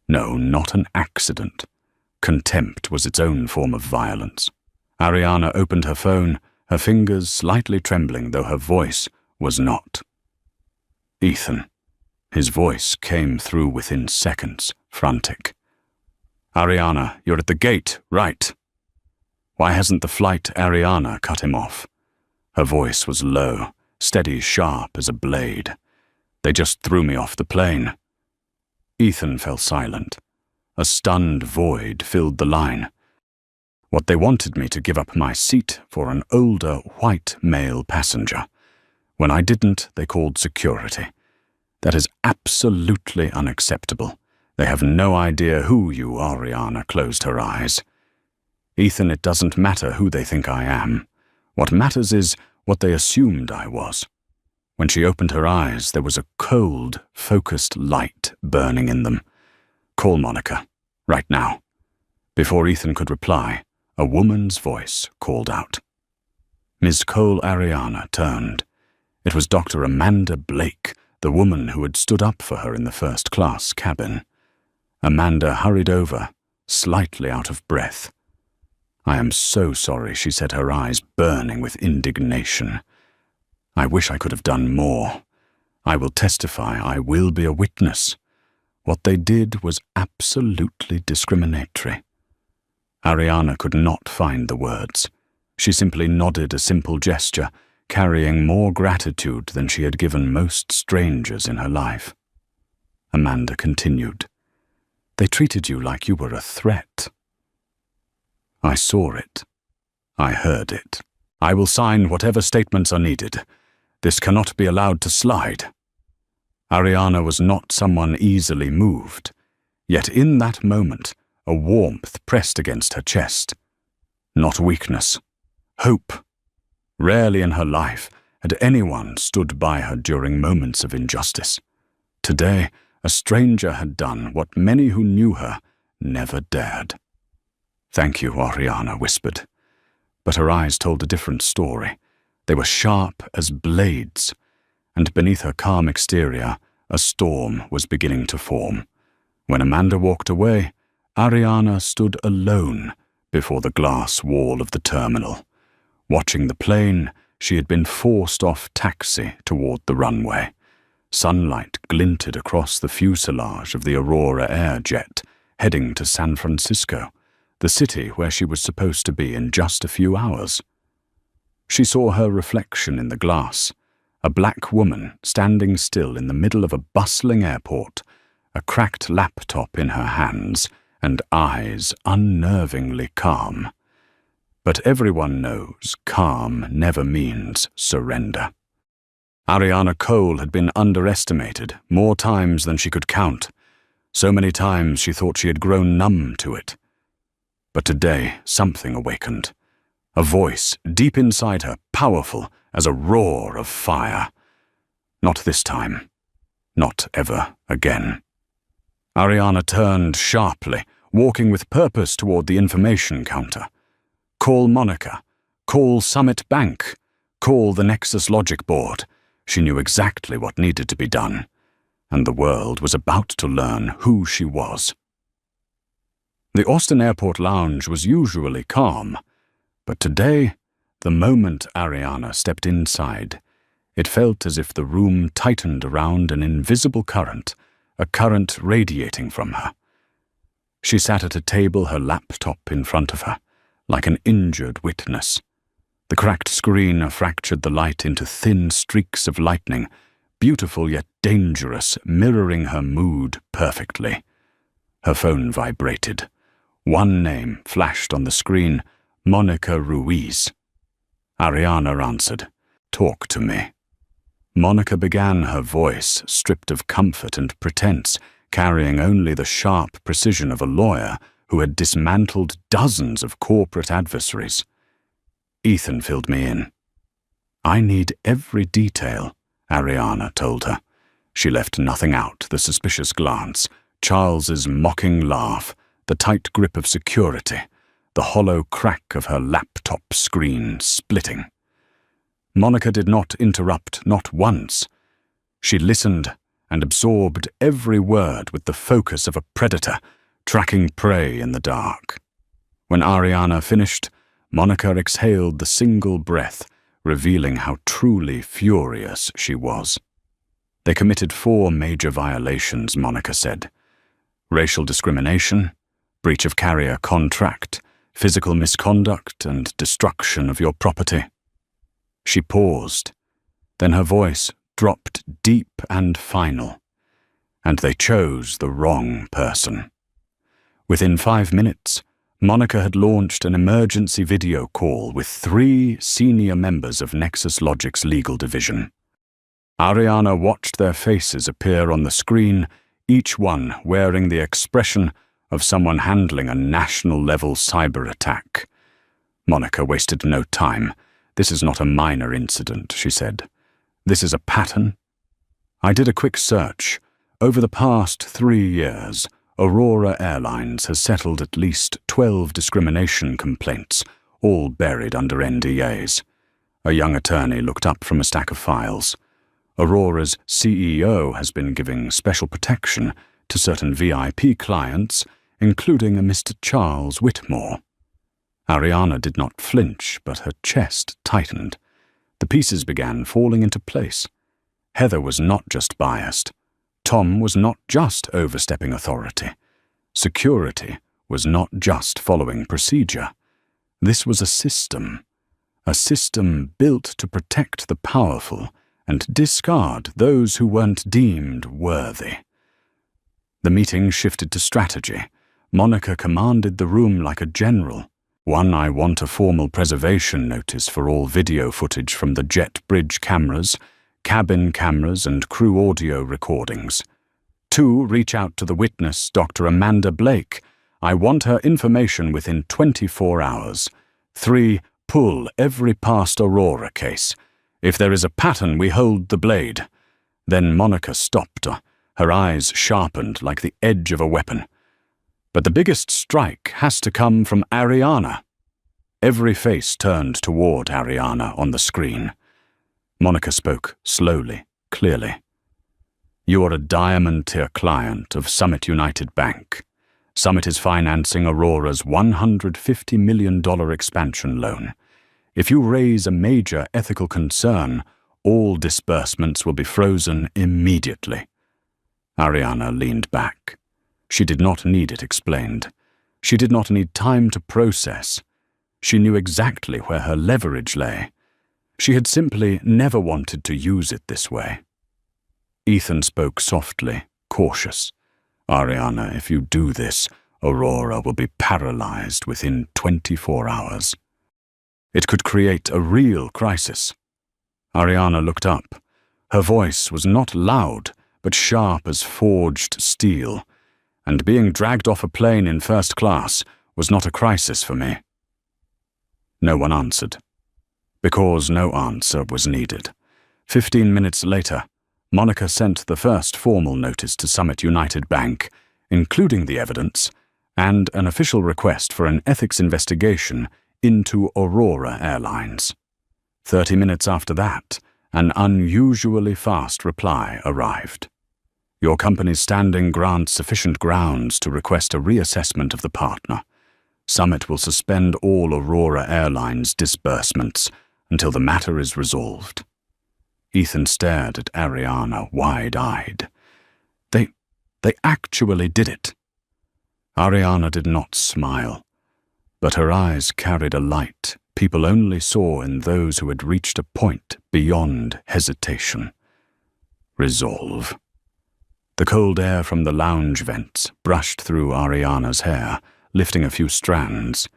No, not an accident. Contempt was its own form of violence. Ariana opened her phone, her fingers slightly trembling, though her voice was not. Ethan. His voice came through within seconds, frantic. Ariana, you're at the gate, right? Why hasn't the flight Ariana cut him off? Her voice was low, steady, sharp as a blade. They just threw me off the plane. Ethan fell silent. A stunned void filled the line. What they wanted me to give up my seat for an older, white male passenger. When I didn't, they called security. That is absolutely unacceptable. They have no idea who you are. Ariana closed her eyes. Ethan, it doesn't matter who they think I am. What matters is what they assumed I was. When she opened her eyes, there was a cold, focused light burning in them. Call Monica, right now. Before Ethan could reply, a woman's voice called out. Ms. Cole. Ariana turned. It was Dr. Amanda Blake, the woman who had stood up for her in the first-class cabin. Amanda hurried over, slightly out of breath. I am so sorry, she said, her eyes burning with indignation. I wish I could have done more. I will testify. I will be a witness. What they did was absolutely discriminatory. Ariana could not find the words. She simply nodded a simple gesture, carrying more gratitude than she had given most strangers in her life. Amanda continued. They treated you like you were a threat. I saw it. I heard it. I will sign whatever statements are needed. This cannot be allowed to slide. Ariana was not someone easily moved, yet in that moment a warmth pressed against her chest. Not weakness. Hope. Rarely in her life had anyone stood by her during moments of injustice. Today, a stranger had done what many who knew her never dared. Thank you, Ariana whispered. But her eyes told a different story. They were sharp as blades, and beneath her calm exterior, a storm was beginning to form. When Amanda walked away, Ariana stood alone before the glass wall of the terminal. Watching the plane, she had been forced off taxi toward the runway. Sunlight glinted across the fuselage of the Aurora Air jet, heading to San Francisco, the city where she was supposed to be in just a few hours. She saw her reflection in the glass, a black woman standing still in the middle of a bustling airport, a cracked laptop in her hands, and eyes unnervingly calm. But everyone knows calm never means surrender. Ariana Cole had been underestimated more times than she could count. So many times she thought she had grown numb to it. But today something awakened. A voice deep inside her, powerful as a roar of fire. Not this time. Not ever again. Ariana turned sharply, walking with purpose toward the information counter. Call Monica. Call Summit Bank. Call the Nexus Logic Board. She knew exactly what needed to be done, and the world was about to learn who she was. The Austin Airport lounge was usually calm, but today, the moment Ariana stepped inside, It felt as if the room tightened around an invisible current, a current radiating from her. She sat at a table, her laptop in front of her, like an injured witness. The cracked screen fractured the light into thin streaks of lightning, beautiful yet dangerous, mirroring her mood perfectly. Her phone vibrated. One name flashed on the screen, Monica Ruiz. Ariana answered. "Talk to me." Monica began, her voice stripped of comfort and pretense, carrying only the sharp precision of a lawyer who had dismantled dozens of corporate adversaries. Ethan filled me in. "I need every detail," Ariana told her. She left nothing out, the suspicious glance, Charles's mocking laugh, the tight grip of security, the hollow crack of her laptop screen splitting. Monica did not interrupt, not once. She listened and absorbed every word with the focus of a predator, tracking prey in the dark. When Ariana finished, Monica exhaled the single breath, revealing how truly furious she was. They committed 4 major violations, Monica said. Racial discrimination, breach of carrier contract, physical misconduct, and destruction of your property. She paused. Then her voice dropped deep and final. And they chose the wrong person. Within 5 minutes, Monica had launched an emergency video call with 3 senior members of Nexus Logic's legal division. Ariana watched their faces appear on the screen, each one wearing the expression of someone handling a national-level cyber attack. Monica wasted no time. "This is not a minor incident," she said. "This is a pattern." I did a quick search. Over the past 3 years, Aurora Airlines has settled at least 12 discrimination complaints, all buried under NDAs. A young attorney looked up from a stack of files. Aurora's CEO has been giving special protection to certain VIP clients, including a Mr. Charles Whitmore. Ariana did not flinch, but her chest tightened. The pieces began falling into place. Heather was not just biased. Tom was not just overstepping authority. Security was not just following procedure. This was a system built to protect the powerful and discard those who weren't deemed worthy. The meeting shifted to strategy. Monica commanded the room like a general. 1, I want a formal preservation notice for all video footage from the jet bridge cameras, cabin cameras, and crew audio recordings. 2, reach out to the witness, Dr. Amanda Blake. I want her information within 24 hours. 3, pull every past Aurora case. If there is a pattern, we hold the blade. Then Monica stopped, her eyes sharpened like the edge of a weapon. But the biggest strike has to come from Ariana. Every face turned toward Ariana on the screen. Monica spoke slowly, clearly. "You are a diamond-tier client of Summit United Bank. Summit is financing Aurora's $150 million expansion loan. If you raise a major ethical concern, all disbursements will be frozen immediately." Ariana leaned back. She did not need it explained. She did not need time to process. She knew exactly where her leverage lay. She had simply never wanted to use it this way. Ethan spoke softly, cautious. "Ariana, if you do this, Aurora will be paralyzed within 24 hours. It could create a real crisis." Ariana looked up. Her voice was not loud, but sharp as forged steel. And being dragged off a plane in first class was not a crisis for me. No one answered. Because no answer was needed. 15 minutes later, Monica sent the first formal notice to Summit United Bank, including the evidence, and an official request for an ethics investigation into Aurora Airlines. 30 minutes after that, an unusually fast reply arrived. "Your company's standing grants sufficient grounds to request a reassessment of the partner. Summit will suspend all Aurora Airlines disbursements until the matter is resolved." Ethan stared at Ariana wide-eyed. They actually did it. Ariana did not smile, but her eyes carried a light people only saw in those who had reached a point beyond hesitation. Resolve. The cold air from the lounge vents brushed through Ariana's hair, lifting a few strands.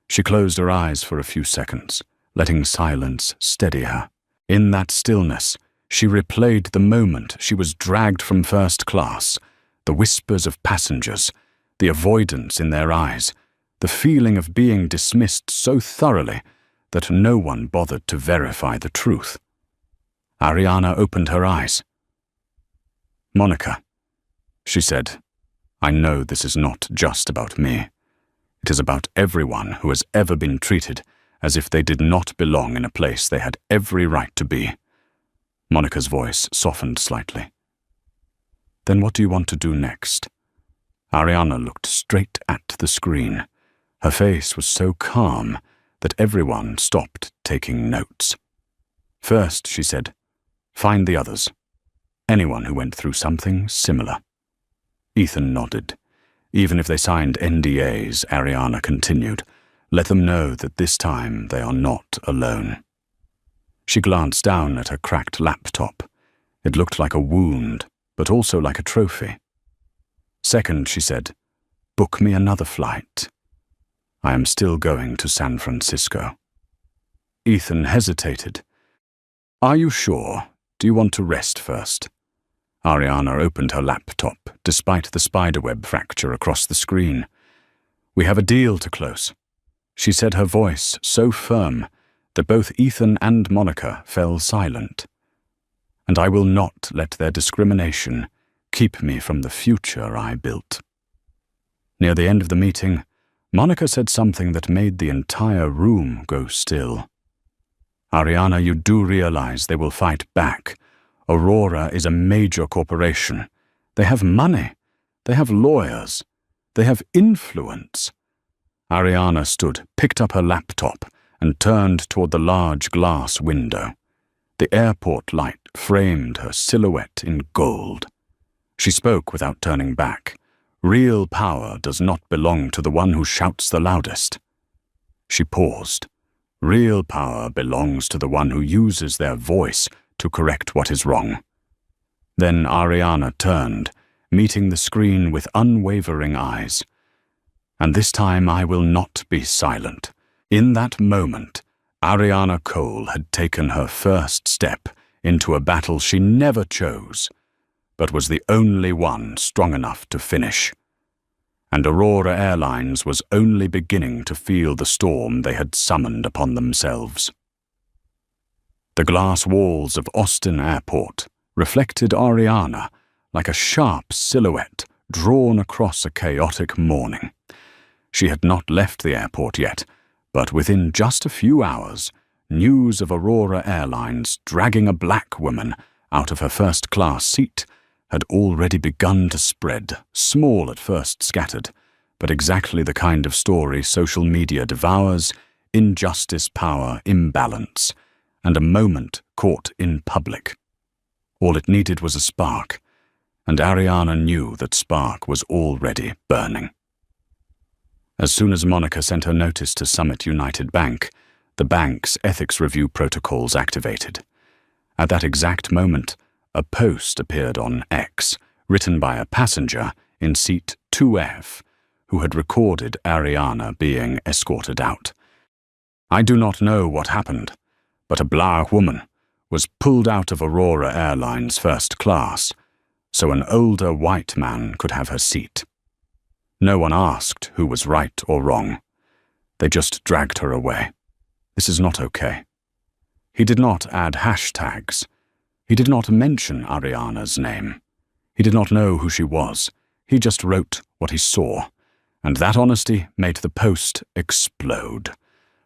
She closed her eyes for a few seconds, letting silence steady her. In that stillness, she replayed the moment she was dragged from first class, the whispers of passengers, the avoidance in their eyes, the feeling of being dismissed so thoroughly that no one bothered to verify the truth. Ariana opened her eyes. "Monica," she said, "I know this is not just about me. It is about everyone who has ever been treated as if they did not belong in a place they had every right to be." Monica's voice softened slightly. "Then what do you want to do next?" Ariana looked straight at the screen. Her face was so calm that everyone stopped taking notes. "First," she said, "find the others. Anyone who went through something similar." Ethan nodded. "Even if they signed NDAs," Ariana continued, "let them know that this time they are not alone." She glanced down at her cracked laptop. It looked like a wound, but also like a trophy. "Second," she said, "book me another flight. I am still going to San Francisco." Ethan hesitated. "Are you sure? Do you want to rest first?" Ariana opened her laptop, despite the spiderweb fracture across the screen. "We have a deal to close," she said, her voice so firm that both Ethan and Monica fell silent. "And I will not let their discrimination keep me from the future I built." Near the end of the meeting, Monica said something that made the entire room go still. "Ariana, you do realize they will fight back. Aurora is a major corporation. They have money. They have lawyers. They have influence." Ariana stood, picked up her laptop, and turned toward the large glass window. The airport light framed her silhouette in gold. She spoke without turning back. "Real power does not belong to the one who shouts the loudest." She paused. "Real power belongs to the one who uses their voice to correct what is wrong." Then Ariana turned, meeting the screen with unwavering eyes. "And this time I will not be silent." In that moment, Ariana Cole had taken her first step into a battle she never chose, but was the only one strong enough to finish. And Aurora Airlines was only beginning to feel the storm they had summoned upon themselves. The glass walls of Austin Airport reflected Ariana like a sharp silhouette drawn across a chaotic morning. She had not left the airport yet, but within just a few hours, news of Aurora Airlines dragging a black woman out of her first-class seat had already begun to spread, small at first scattered, but exactly the kind of story social media devours: injustice, power, imbalance, and a moment caught in public. All it needed was a spark, and Ariana knew that spark was already burning. As soon as Monica sent her notice to Summit United Bank, the bank's ethics review protocols activated. At that exact moment, a post appeared on X, written by a passenger in seat 2F, who had recorded Ariana being escorted out. "I do not know what happened, but a black woman was pulled out of Aurora Airlines first class, so an older white man could have her seat. No one asked who was right or wrong. They just dragged her away. This is not okay." He did not add hashtags. He did not mention Ariana's name. He did not know who she was. He just wrote what he saw, and that honesty made the post explode.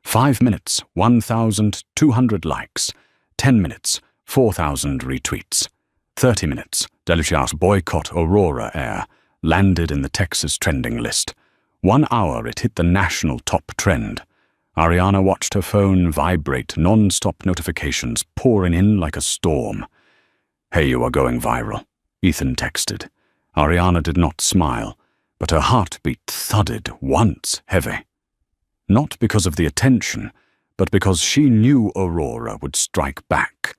5 minutes, 1,200 likes. 10 minutes, 4,000 retweets. 30 minutes, Delicious boycott Aurora Air, landed in the Texas trending list. 1 hour it hit the national top trend. Ariana watched her phone vibrate, non-stop notifications pouring in like a storm. "Hey, you are going viral," Ethan texted. Ariana did not smile, but her heartbeat thudded once heavy. Not because of the attention, but because she knew Aurora would strike back.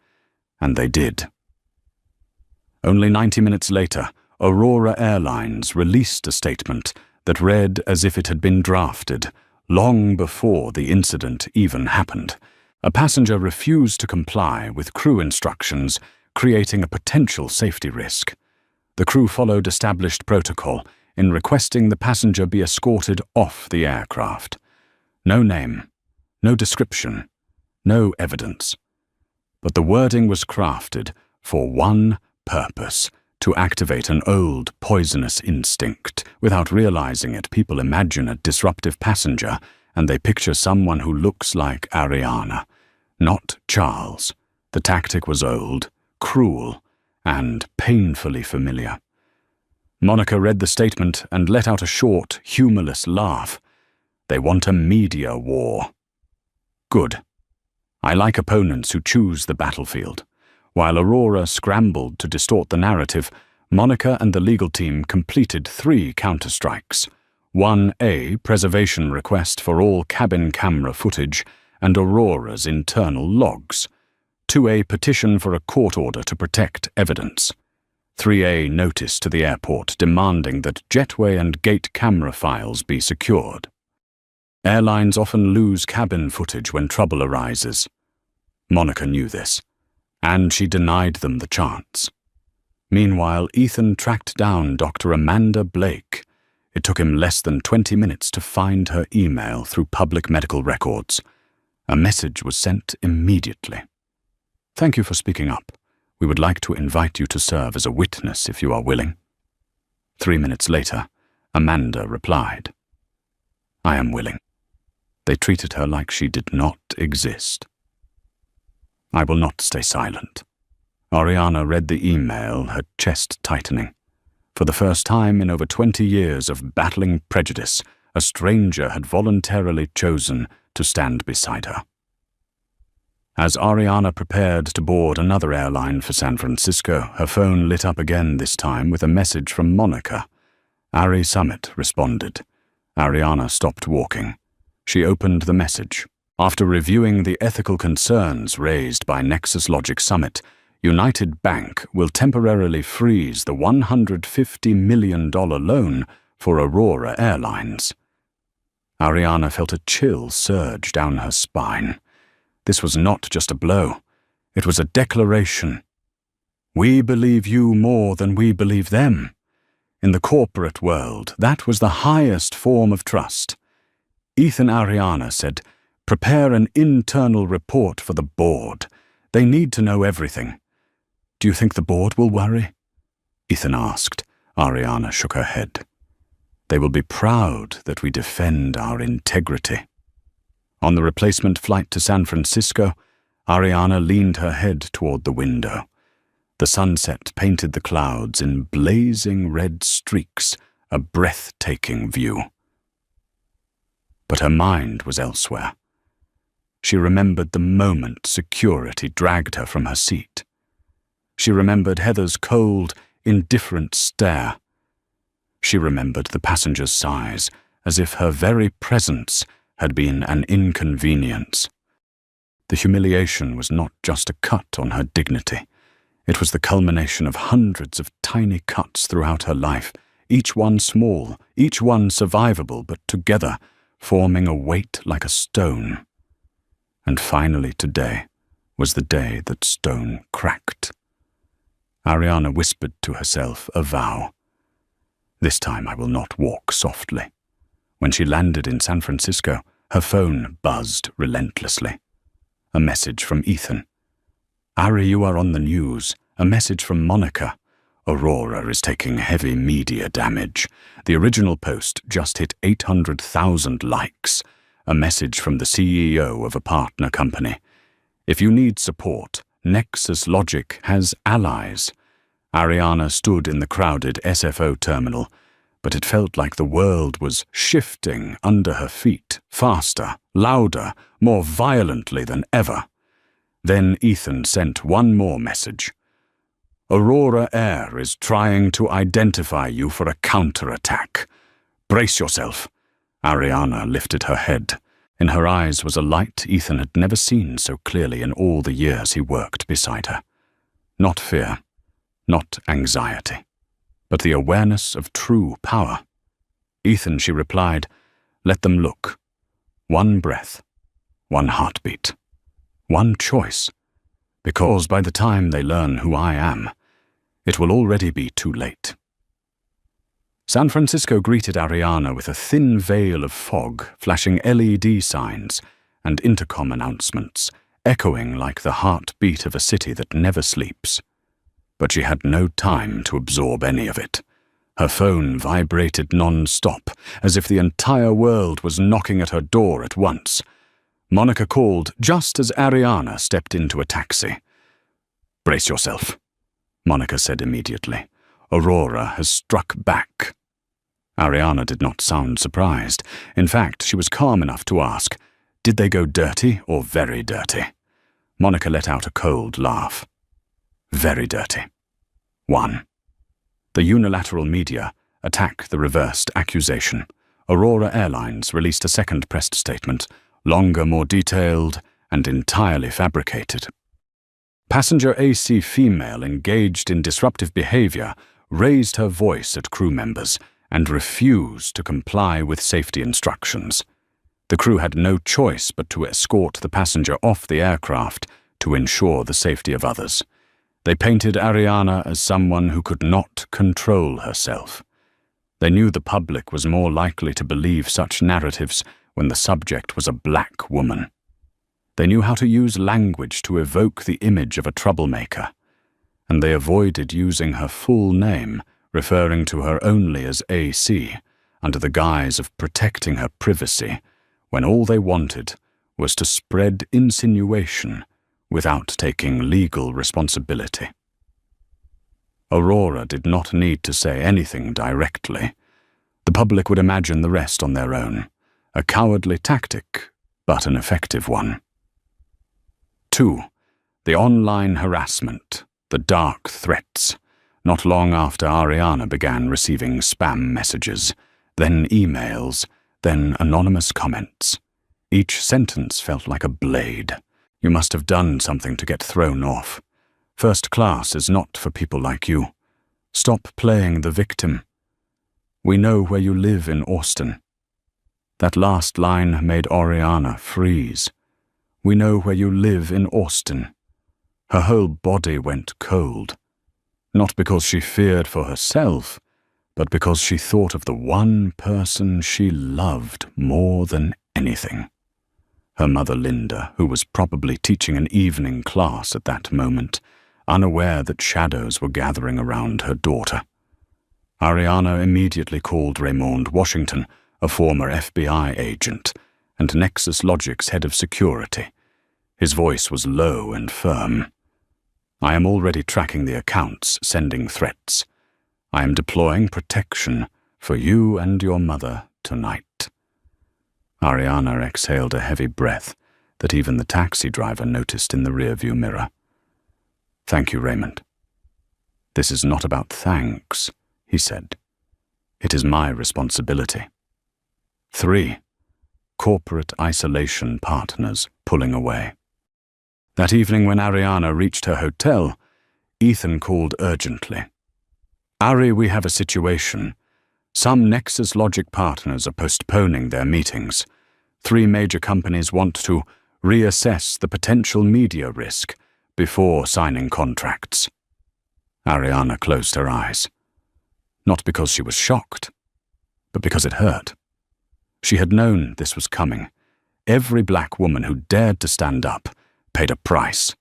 And they did. Only 90 minutes later, Aurora Airlines released a statement that read as if it had been drafted, long before the incident even happened. A passenger refused to comply with crew instructions, creating a potential safety risk. The crew followed established protocol in requesting the passenger be escorted off the aircraft. No name, no description, no evidence. But the wording was crafted for one purpose: to activate an old, poisonous instinct. Without realizing it, people imagine a disruptive passenger, and they picture someone who looks like Ariana, not Charles. The tactic was old, cruel, and painfully familiar. Monica read the statement and let out a short, humorless laugh. They want a media war. Good. I like opponents who choose the battlefield. While Aurora scrambled to distort the narrative, Monica and the legal team completed 3 counterstrikes. 1A preservation request for all cabin camera footage and Aurora's internal logs. 2A petition for a court order to protect evidence. 3A notice to the airport demanding that jetway and gate camera files be secured. Airlines often lose cabin footage when trouble arises. Monica knew this, and she denied them the chance. Meanwhile, Ethan tracked down Dr. Amanda Blake. It took him less than 20 minutes to find her email through public medical records. A message was sent immediately. "Thank you for speaking up. We would like to invite you to serve as a witness if you are willing." 3 minutes later, Amanda replied, "I am willing." They treated her like she did not exist. "I will not stay silent." Ariana read the email, her chest tightening. For the first time in over 20 years of battling prejudice, a stranger had voluntarily chosen to stand beside her. As Ariana prepared to board another airline for San Francisco, her phone lit up again, this time with a message from Monica. Ari Summit responded. Ariana stopped walking. She opened the message. After reviewing the ethical concerns raised by Nexus Logic Summit, United Bank will temporarily freeze the $150 million loan for Aurora Airlines. Ariana felt a chill surge down her spine. This was not just a blow. It was a declaration. We believe you more than we believe them. In the corporate world, that was the highest form of trust. Ethan Ariana said, "Prepare an internal report for the board. They need to know everything." "Do you think the board will worry?" Ethan asked. Ariana shook her head. "They will be proud that we defend our integrity." On the replacement flight to San Francisco, Ariana leaned her head toward the window. The sunset painted the clouds in blazing red streaks, a breathtaking view. But her mind was elsewhere. She remembered the moment security dragged her from her seat. She remembered Heather's cold, indifferent stare. She remembered the passenger's sighs, as if her very presence had been an inconvenience. The humiliation was not just a cut on her dignity. It was the culmination of hundreds of tiny cuts throughout her life, each one small, each one survivable, but together forming a weight like a stone. And finally today was the day that stone cracked. Ariana whispered to herself a vow. "This time I will not walk softly." When she landed in San Francisco, her phone buzzed relentlessly. A message from Ethan. "Ari, you are on the news." A message from Monica. "Aurora is taking heavy media damage." The original post just hit 800,000 likes. A message from the CEO of a partner company. "If you need support, Nexus Logic has allies." Ariana stood in the crowded SFO terminal, but it felt like the world was shifting under her feet, faster, louder, more violently than ever. Then Ethan sent one more message. Aurora Air is trying to identify you for a counterattack. Brace yourself. Ariana lifted her head. In her eyes was a light Ethan had never seen so clearly in all the years he worked beside her. Not fear, not anxiety, but the awareness of true power. Ethan, she replied, let them look. One breath, one heartbeat, one choice. Because by the time they learn who I am, it will already be too late. San Francisco greeted Ariana with a thin veil of fog, flashing LED signs and intercom announcements, echoing like the heartbeat of a city that never sleeps. But she had no time to absorb any of it. Her phone vibrated non-stop, as if the entire world was knocking at her door at once. Monica called just as Ariana stepped into a taxi. Brace yourself, Monica said immediately. Aurora has struck back. Ariana did not sound surprised. In fact, she was calm enough to ask, did they go dirty or very dirty? Monica let out a cold laugh. Very dirty. 1. The unilateral media attack the reversed accusation. Aurora Airlines released a second press statement, longer, more detailed, and entirely fabricated. Passenger AC female engaged in disruptive behavior raised her voice at crew members and refused to comply with safety instructions. The crew had no choice but to escort the passenger off the aircraft to ensure the safety of others. They painted Ariana as someone who could not control herself. They knew the public was more likely to believe such narratives when the subject was a black woman. They knew how to use language to evoke the image of a troublemaker, and they avoided using her full name, referring to her only as AC, under the guise of protecting her privacy, when all they wanted was to spread insinuation without taking legal responsibility. Aurora did not need to say anything directly. The public would imagine the rest on their own. A cowardly tactic, but an effective one. 2. The online harassment, the dark threats. Not long after Ariana began receiving spam messages, then emails, then anonymous comments. Each sentence felt like a blade. You must have done something to get thrown off. First class is not for people like you. Stop playing the victim. We know where you live in Austin. That last line made Ariana freeze. We know where you live in Austin. Her whole body went cold. Not because she feared for herself, but because she thought of the one person she loved more than anything. Her mother Linda, who was probably teaching an evening class at that moment, unaware that shadows were gathering around her daughter. Ariana immediately called Raymond Washington, a former FBI agent, and Nexus Logic's head of security. His voice was low and firm. I am already tracking the accounts, sending threats. I am deploying protection for you and your mother tonight. Ariana exhaled a heavy breath that even the taxi driver noticed in the rearview mirror. Thank you, Raymond. This is not about thanks, he said. It is my responsibility. 3. Corporate isolation partners pulling away. That evening when Ariana reached her hotel, Ethan called urgently. Ari, we have a situation. Some Nexus Logic partners are postponing their meetings. 3 major companies want to reassess the potential media risk before signing contracts. Ariana closed her eyes. Not because she was shocked, but because it hurt. She had known this was coming. Every black woman who dared to stand up paid a price.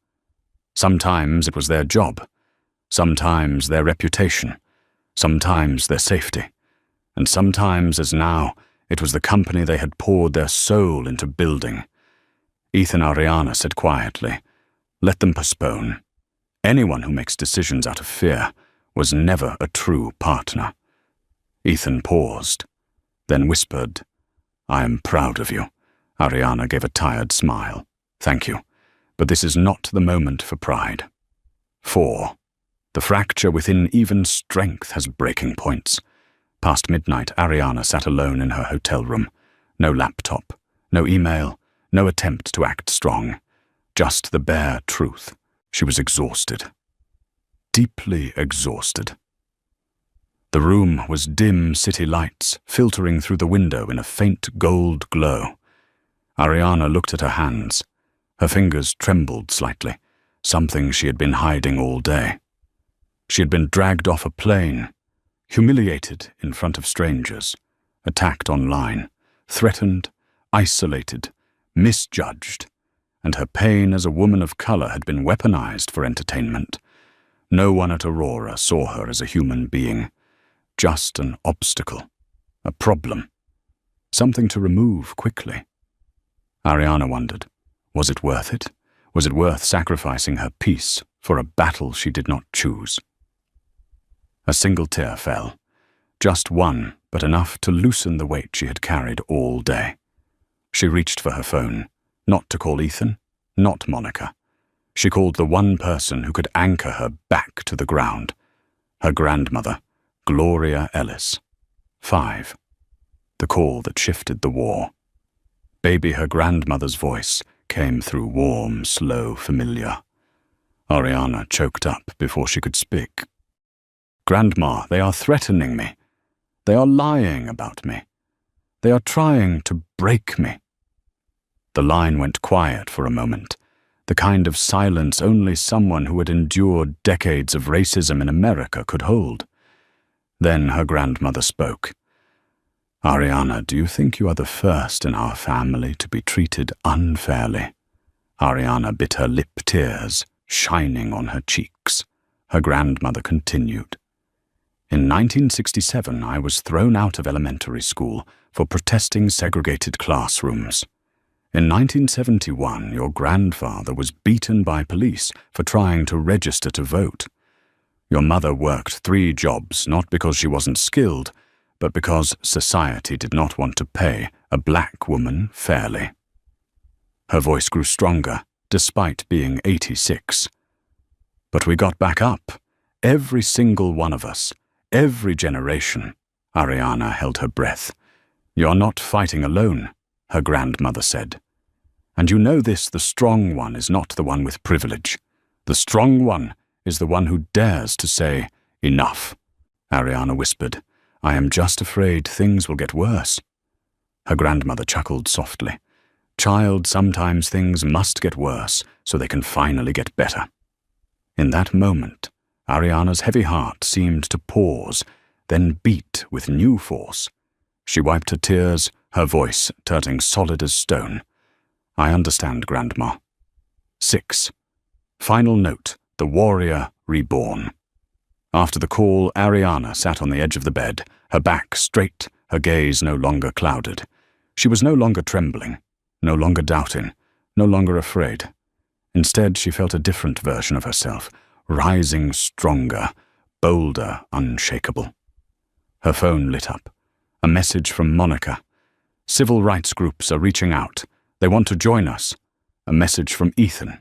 Sometimes it was their job, sometimes their reputation, sometimes their safety, and sometimes, as now, it was the company they had poured their soul into building. Ethan Ariana said quietly, let them postpone. Anyone who makes decisions out of fear was never a true partner. Ethan paused, then whispered, "I am proud of you." Ariana gave a tired smile. "Thank you, but this is not the moment for pride." 4. The fracture within even strength has breaking points. Past midnight, Ariana sat alone in her hotel room. No laptop, no email, no attempt to act strong. Just the bare truth. She was exhausted. Deeply exhausted. The room was dim city lights filtering through the window in a faint gold glow. Ariana looked at her hands. Her fingers trembled slightly, something she had been hiding all day. She had been dragged off a plane, humiliated in front of strangers, attacked online, threatened, isolated, misjudged, and her pain as a woman of color had been weaponized for entertainment. No one at Aurora saw her as a human being, just an obstacle, a problem, something to remove quickly. Ariana wondered, was it worth it? Was it worth sacrificing her peace for a battle she did not choose? A single tear fell, just one, but enough to loosen the weight she had carried all day. She reached for her phone, not to call Ethan, not Monica. She called the one person who could anchor her back to the ground, her grandmother, Gloria Ellis. 5. The call that shifted the war. Baby, her grandmother's voice came through warm, slow, familiar. Ariana choked up before she could speak. "Grandma, they are threatening me. They are lying about me. They are trying to break me." The line went quiet for a moment, the kind of silence only someone who had endured decades of racism in America could hold. Then her grandmother spoke. "Ariana, do you think you are the first in our family to be treated unfairly?" Ariana bit her lip, tears shining on her cheeks. Her grandmother continued. "In 1967, I was thrown out of elementary school for protesting segregated classrooms. In 1971, your grandfather was beaten by police for trying to register to vote. Your mother worked 3 jobs not because she wasn't skilled, but because society did not want to pay a black woman fairly." Her voice grew stronger, despite being 86. "But we got back up, every single one of us, every generation." Ariana held her breath. "You're not fighting alone," her grandmother said. "And you know this, the strong one is not the one with privilege. The strong one is the one who dares to say, 'Enough.'" Ariana whispered, "I am just afraid things will get worse." Her grandmother chuckled softly. "Child, sometimes things must get worse so they can finally get better." In that moment, Ariana's heavy heart seemed to pause, then beat with new force. She wiped her tears, her voice turning solid as stone. "I understand, Grandma." 6. Final note, the warrior reborn. After the call, Ariana sat on the edge of the bed, her back straight, her gaze no longer clouded. She was no longer trembling, no longer doubting, no longer afraid. Instead, she felt a different version of herself, rising stronger, bolder, unshakable. Her phone lit up. A message from Monica. "Civil rights groups are reaching out. They want to join us." A message from Ethan.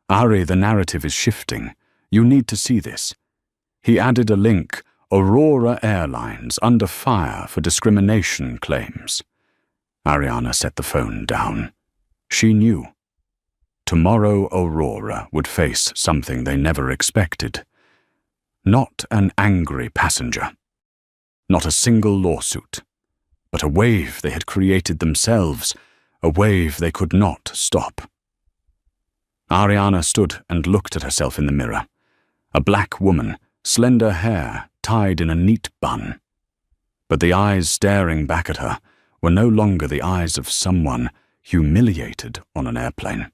"Ari, the narrative is shifting. You need to see this." He added a link, "Aurora Airlines under fire for discrimination claims." Ariana set the phone down. She knew. Tomorrow Aurora would face something they never expected. Not an angry passenger. Not a single lawsuit. But a wave they had created themselves, a wave they could not stop. Ariana stood and looked at herself in the mirror. A black woman, slender hair tied in a neat bun. But the eyes staring back at her were no longer the eyes of someone humiliated on an airplane.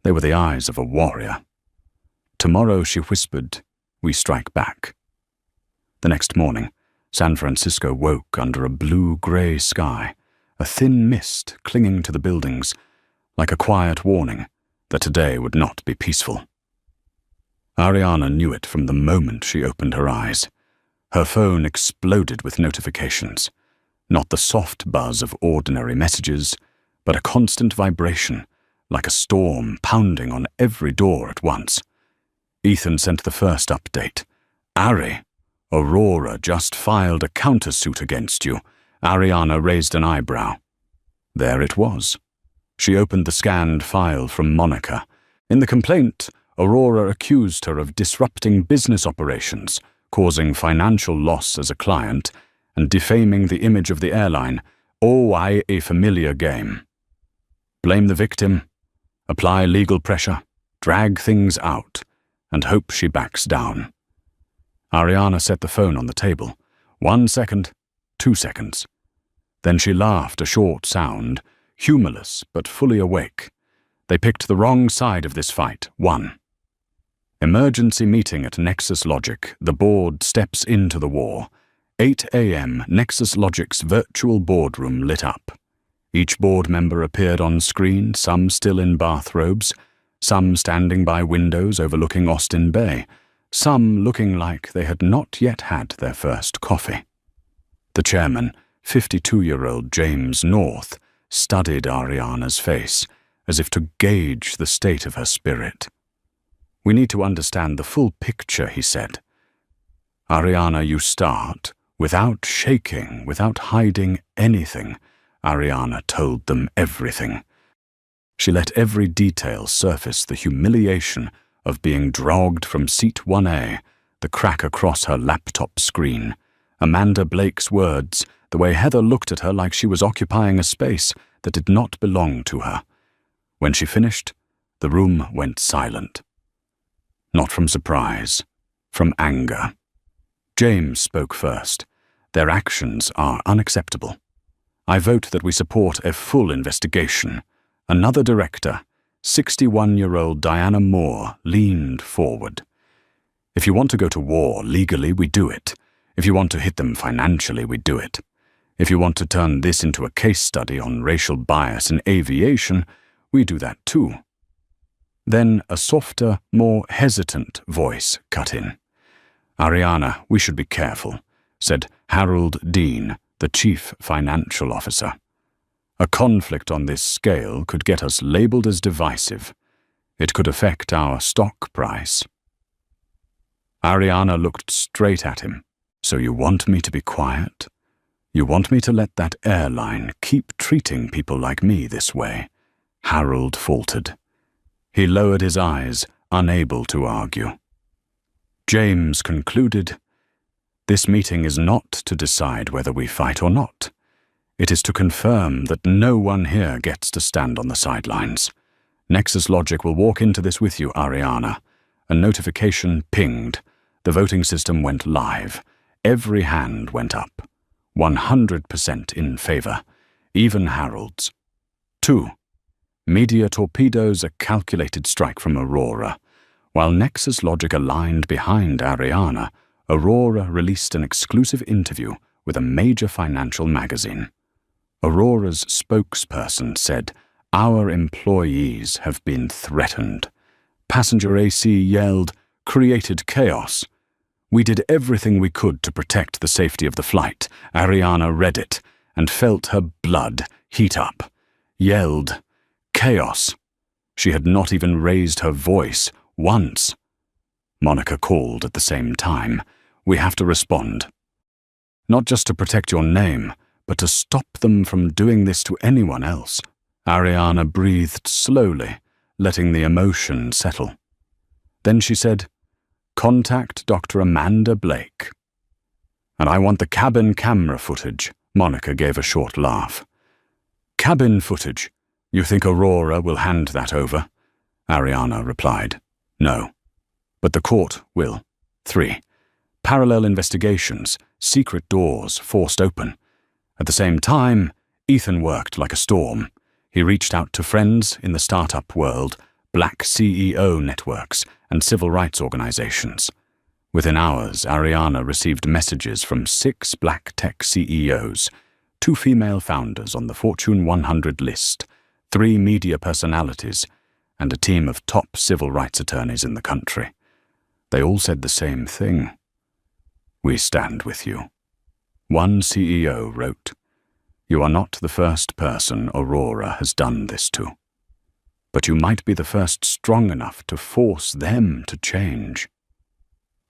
They were the eyes of a warrior. Tomorrow, she whispered, we strike back. The next morning, San Francisco woke under a blue-gray sky, a thin mist clinging to the buildings, like a quiet warning that today would not be peaceful. Ariana knew it from the moment she opened her eyes. Her phone exploded with notifications. Not the soft buzz of ordinary messages, but a constant vibration, like a storm pounding on every door at once. Ethan sent the first update. "Ari, Aurora just filed a countersuit against you." Ariana raised an eyebrow. There it was. She opened the scanned file from Monica. In the complaint, Aurora accused her of disrupting business operations, causing financial loss as a client, and defaming the image of the airline. Oh, a familiar game. Blame the victim, apply legal pressure, drag things out, and hope she backs down. Ariana set the phone on the table. 1 second, 2 seconds. Then she laughed a short sound, humorless but fully awake. They picked the wrong side of this fight. 1. Emergency meeting at Nexus Logic. The board steps into the war. 8 a.m. Nexus Logic's virtual boardroom lit up. Each board member appeared on screen, some still in bathrobes, some standing by windows overlooking Austin Bay, some looking like they had not yet had their first coffee. The chairman, 52-year-old James North, studied Ariana's face, as if to gauge the state of her spirit. "We need to understand the full picture," he said. "Ariana, you start, without shaking, without hiding anything." Ariana told them everything. She let every detail surface: the humiliation of being dragged from seat 1A, the crack across her laptop screen, Amanda Blake's words, the way Heather looked at her like she was occupying a space that did not belong to her. When she finished, the room went silent. Not from surprise, from anger. James spoke first. "Their actions are unacceptable. I vote that we support a full investigation." Another director, 61-year-old Diana Moore, leaned forward. "If you want to go to war legally, we do it. If you want to hit them financially, we do it. If you want to turn this into a case study on racial bias in aviation, we do that too." Then a softer, more hesitant voice cut in. "Ariana, we should be careful," said Harold Dean, the chief financial officer. "A conflict on this scale could get us labeled as divisive. It could affect our stock price." Ariana looked straight at him. "So you want me to be quiet? You want me to let that airline keep treating people like me this way?" Harold faltered. He lowered his eyes, unable to argue. James concluded, "This meeting is not to decide whether we fight or not. It is to confirm that no one here gets to stand on the sidelines. Nexus Logic will walk into this with you, Ariana." A notification pinged. The voting system went live. Every hand went up. 100% in favor, even Harold's. 2. Media torpedoes a calculated strike from Aurora. While Nexus Logic aligned behind Ariana, Aurora released an exclusive interview with a major financial magazine. Aurora's spokesperson said, "Our employees have been threatened." Passenger AC yelled, "Created chaos." "We did everything we could to protect the safety of the flight." Ariana read it and felt her blood heat up. Yelled, "Chaos." She had not even raised her voice once. Monica called at the same time. "We have to respond. Not just to protect your name, but to stop them from doing this to anyone else." Ariana breathed slowly, letting the emotion settle. Then she said, "Contact Dr. Amanda Blake." "And I want the cabin camera footage." Monica gave a short laugh. "Cabin footage? You think Aurora will hand that over?" Ariana replied, "No. But the court will." 3. Parallel investigations, secret doors forced open. At the same time, Ethan worked like a storm. He reached out to friends in the startup world, black CEO networks, and civil rights organizations. Within hours, Ariana received messages from 6 black tech CEOs, 2 female founders on the Fortune 100 list, 3 media personalities, and a team of top civil rights attorneys in the country. They all said the same thing. "We stand with you." One CEO wrote, "You are not the first person Aurora has done this to. But you might be the first strong enough to force them to change."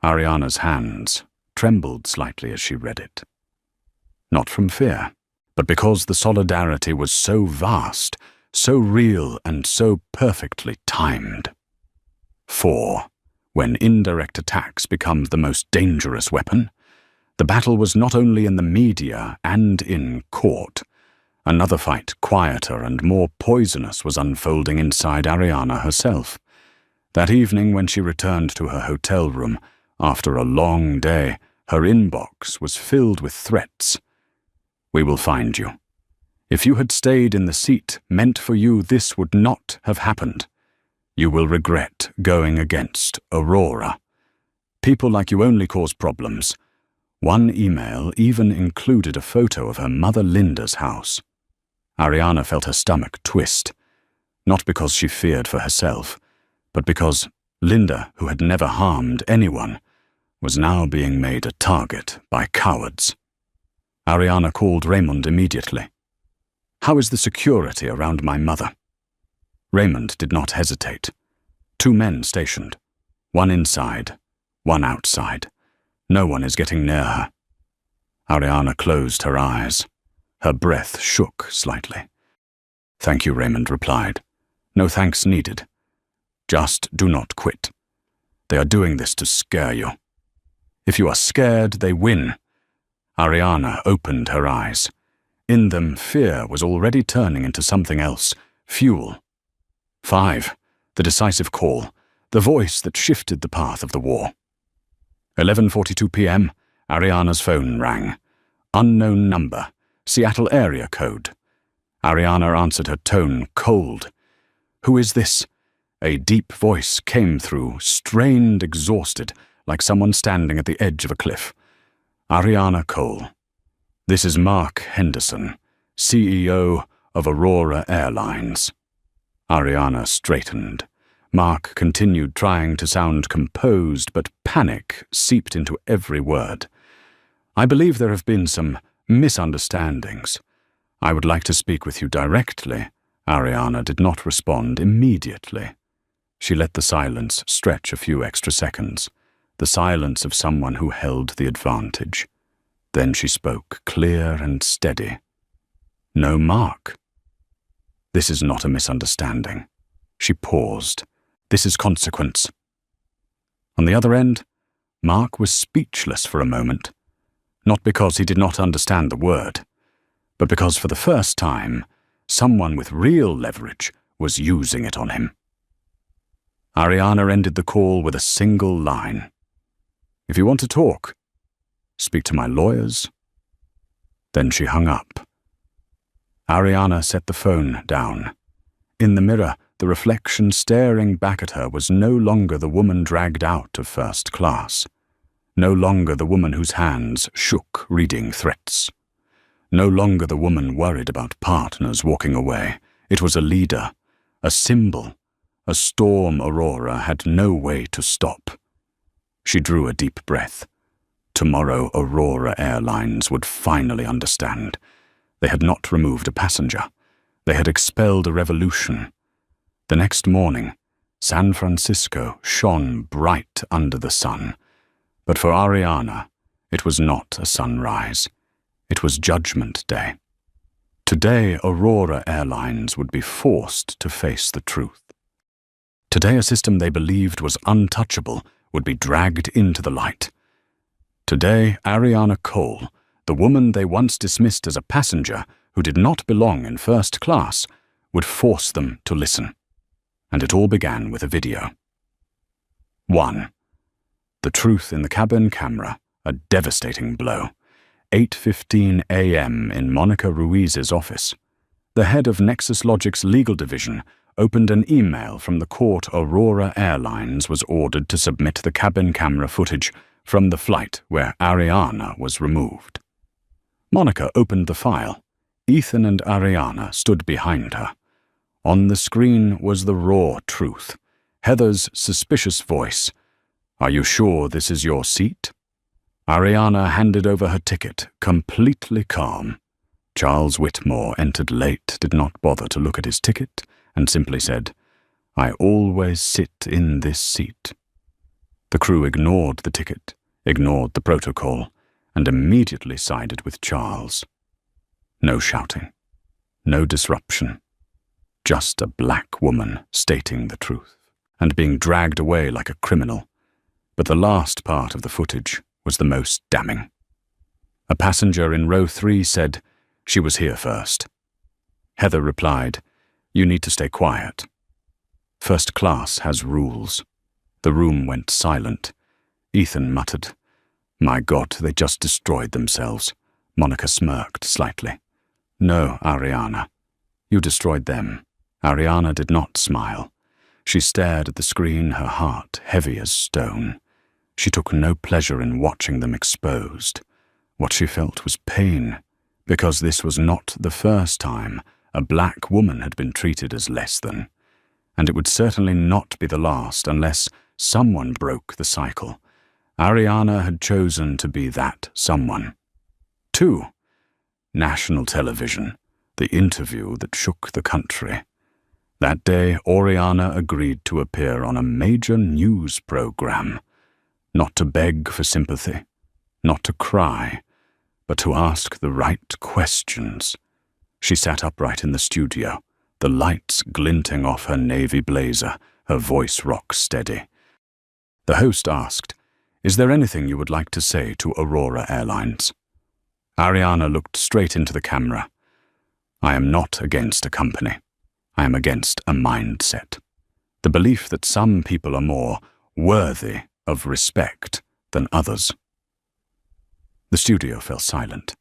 Ariana's hands trembled slightly as she read it. Not from fear, but because the solidarity was so vast, so real, and so perfectly timed. 4. When indirect attacks become the most dangerous weapon, the battle was not only in the media and in court. Another fight, quieter and more poisonous, was unfolding inside Ariana herself. That evening, when she returned to her hotel room, after a long day, her inbox was filled with threats. "We will find you. If you had stayed in the seat meant for you, this would not have happened. You will regret going against Aurora. People like you only cause problems." One email even included a photo of her mother Linda's house. Ariana felt her stomach twist, not because she feared for herself, but because Linda, who had never harmed anyone, was now being made a target by cowards. Ariana called Raymond immediately. "How is the security around my mother?" Raymond did not hesitate. 2 men stationed, one inside, one outside. No one is getting near her. Ariana closed her eyes. Her breath shook slightly. "Thank you," Raymond replied. "No thanks needed. Just do not quit. They are doing this to scare you. If you are scared, they win." Ariana opened her eyes. In them, fear was already turning into something else, fuel. 5. The decisive call, the voice that shifted the path of the war. 11:42 p.m., Ariana's phone rang. Unknown number, Seattle area code. Ariana answered, her tone cold. "Who is this?" A deep voice came through, strained, exhausted, like someone standing at the edge of a cliff. "Ariana Cole. This is Mark Henderson, CEO of Aurora Airlines." Ariana straightened. Mark continued trying to sound composed, but panic seeped into every word. "I believe there have been some misunderstandings. I would like to speak with you directly." Ariana did not respond immediately. She let the silence stretch a few extra seconds, the silence of someone who held the advantage. Then she spoke, clear and steady. "No, Mark. This is not a misunderstanding." She paused. "This is consequence." On the other end, Mark was speechless for a moment, not because he did not understand the word, but because for the first time, someone with real leverage was using it on him. Ariana ended the call with a single line. "If you want to talk, speak to my lawyers." Then she hung up. Ariana set the phone down. In the mirror, the reflection staring back at her was no longer the woman dragged out of first class. No longer the woman whose hands shook reading threats. No longer the woman worried about partners walking away. It was a leader, a symbol, a storm Aurora had no way to stop. She drew a deep breath. Tomorrow Aurora Airlines would finally understand. They had not removed a passenger. They had expelled a revolution. The next morning, San Francisco shone bright under the sun. But for Ariana, it was not a sunrise. It was Judgment Day. Today, Aurora Airlines would be forced to face the truth. Today, a system they believed was untouchable would be dragged into the light. Today, Ariana Cole, the woman they once dismissed as a passenger who did not belong in first class, would force them to listen. And it all began with a video. 1. The truth in the cabin camera, a devastating blow. 8:15 a.m. in Monica Ruiz's office. The head of Nexus Logic's legal division opened an email from the court. Aurora Airlines was ordered to submit the cabin camera footage from the flight where Ariana was removed. Monica opened the file. Ethan and Ariana stood behind her. On the screen was the raw truth. Heather's suspicious voice. "Are you sure this is your seat?" Ariana handed over her ticket, completely calm. Charles Whitmore entered late, did not bother to look at his ticket, and simply said, "I always sit in this seat." The crew ignored the ticket, ignored the protocol, and immediately sided with Charles. No shouting, no disruption, just a black woman stating the truth, and being dragged away like a criminal. But the last part of the footage was the most damning. A passenger in row 3 said, "She was here first." Heather replied, "You need to stay quiet. First class has rules." The room went silent. Ethan muttered, "My God, they just destroyed themselves." Monica smirked slightly. "No, Ariana. You destroyed them." Ariana did not smile. She stared at the screen, her heart heavy as stone. She took no pleasure in watching them exposed. What she felt was pain, because this was not the first time a black woman had been treated as less than, and it would certainly not be the last unless someone broke the cycle. Ariana had chosen to be that someone. 2. National television, the interview that shook the country. That day, Oriana agreed to appear on a major news program, not to beg for sympathy, not to cry, but to ask the right questions. She sat upright in the studio, the lights glinting off her navy blazer, her voice rock steady. The host asked, "Is there anything you would like to say to Aurora Airlines?" Ariana looked straight into the camera. "I am not against a company. I am against a mindset. The belief that some people are more worthy of respect than others." The studio fell silent.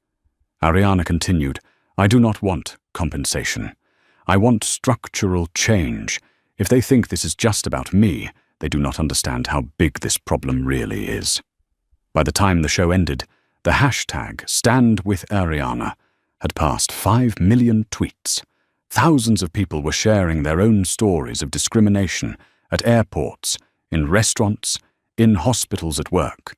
Ariana continued, "I do not want compensation. I want structural change. If they think this is just about me, they do not understand how big this problem really is." By the time the show ended, the hashtag #StandWithAriana had passed 5 million tweets. Thousands of people were sharing their own stories of discrimination at airports, in restaurants, in hospitals, at work.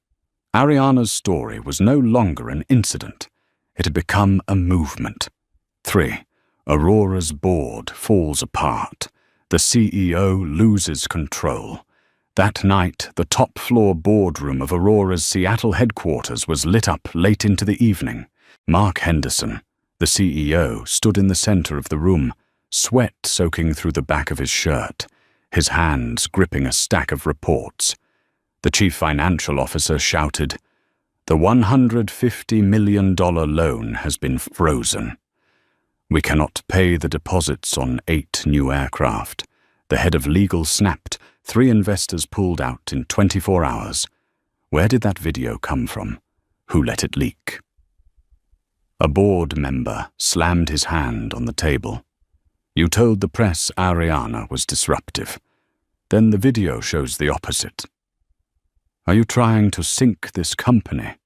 Ariana's story was no longer an incident. It had become a movement. 3. Aurora's board falls apart. The CEO loses control. That night, the top-floor boardroom of Aurora's Seattle headquarters was lit up late into the evening. Mark Henderson, the CEO, stood in the center of the room, sweat soaking through the back of his shirt, his hands gripping a stack of reports. The chief financial officer shouted, "The $150 million loan has been frozen. We cannot pay the deposits on 8 new aircraft." The head of legal snapped. 3 investors pulled out in 24 hours. Where did that video come from? Who let it leak? A board member slammed his hand on the table. "You told the press Ariana was disruptive. Then the video shows the opposite. Are you trying to sink this company?"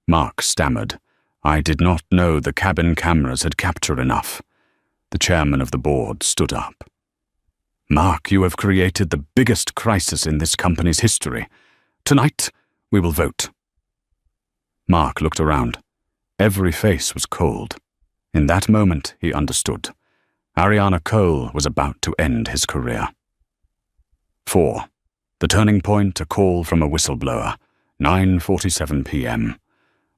Mark stammered, "I did not know the cabin cameras had captured enough." The chairman of the board stood up. "Mark, you have created the biggest crisis in this company's history. Tonight, we will vote." Mark looked around. Every face was cold. In that moment, he understood. Ariana Cole was about to end his career. 4. The turning point, a call from a whistleblower. 9:47 p.m.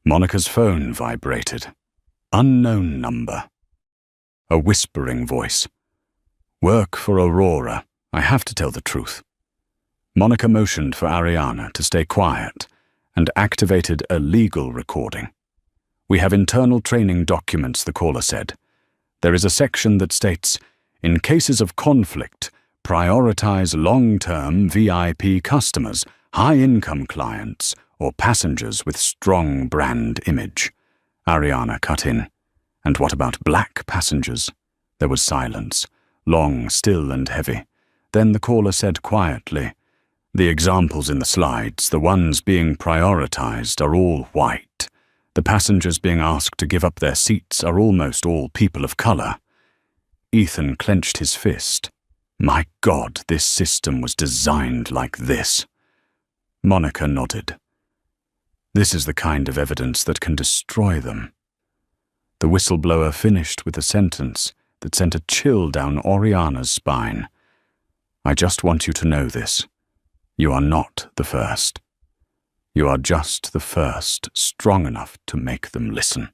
Monica's phone vibrated. Unknown number. A whispering voice. "Work for Aurora. I have to tell the truth." Monica motioned for Ariana to stay quiet and activated a legal recording. "We have internal training documents," the caller said. "There is a section that states, in cases of conflict, prioritize long-term VIP customers, high-income clients, or passengers with strong brand image." Ariana cut in. "And what about black passengers?" There was silence, long, still, and heavy. Then the caller said quietly, "The examples in the slides, the ones being prioritized, are all white. The passengers being asked to give up their seats are almost all people of color." Ethan clenched his fist. My God, this system was designed like this. Monica nodded. This is the kind of evidence that can destroy them. The whistleblower finished with a sentence that sent a chill down Oriana's spine. I just want you to know this. You are not the first. You are just the first strong enough to make them listen.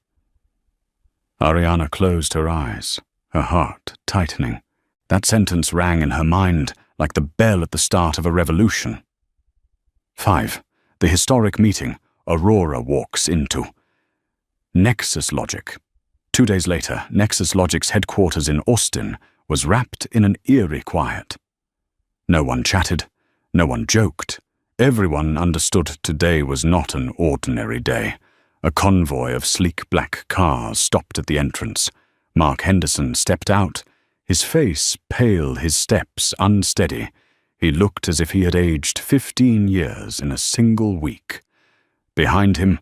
Ariana closed her eyes, her heart tightening. That sentence rang in her mind like the bell at the start of a revolution. 5. The historic meeting Aurora walks into. Nexus Logic. 2 days later, Nexus Logic's headquarters in Austin was wrapped in an eerie quiet. No one chatted, no one joked. Everyone understood today was not an ordinary day. A convoy of sleek black cars stopped at the entrance. Mark Henderson stepped out, his face pale, his steps unsteady. He looked as if he had aged 15 years in a single week. Behind him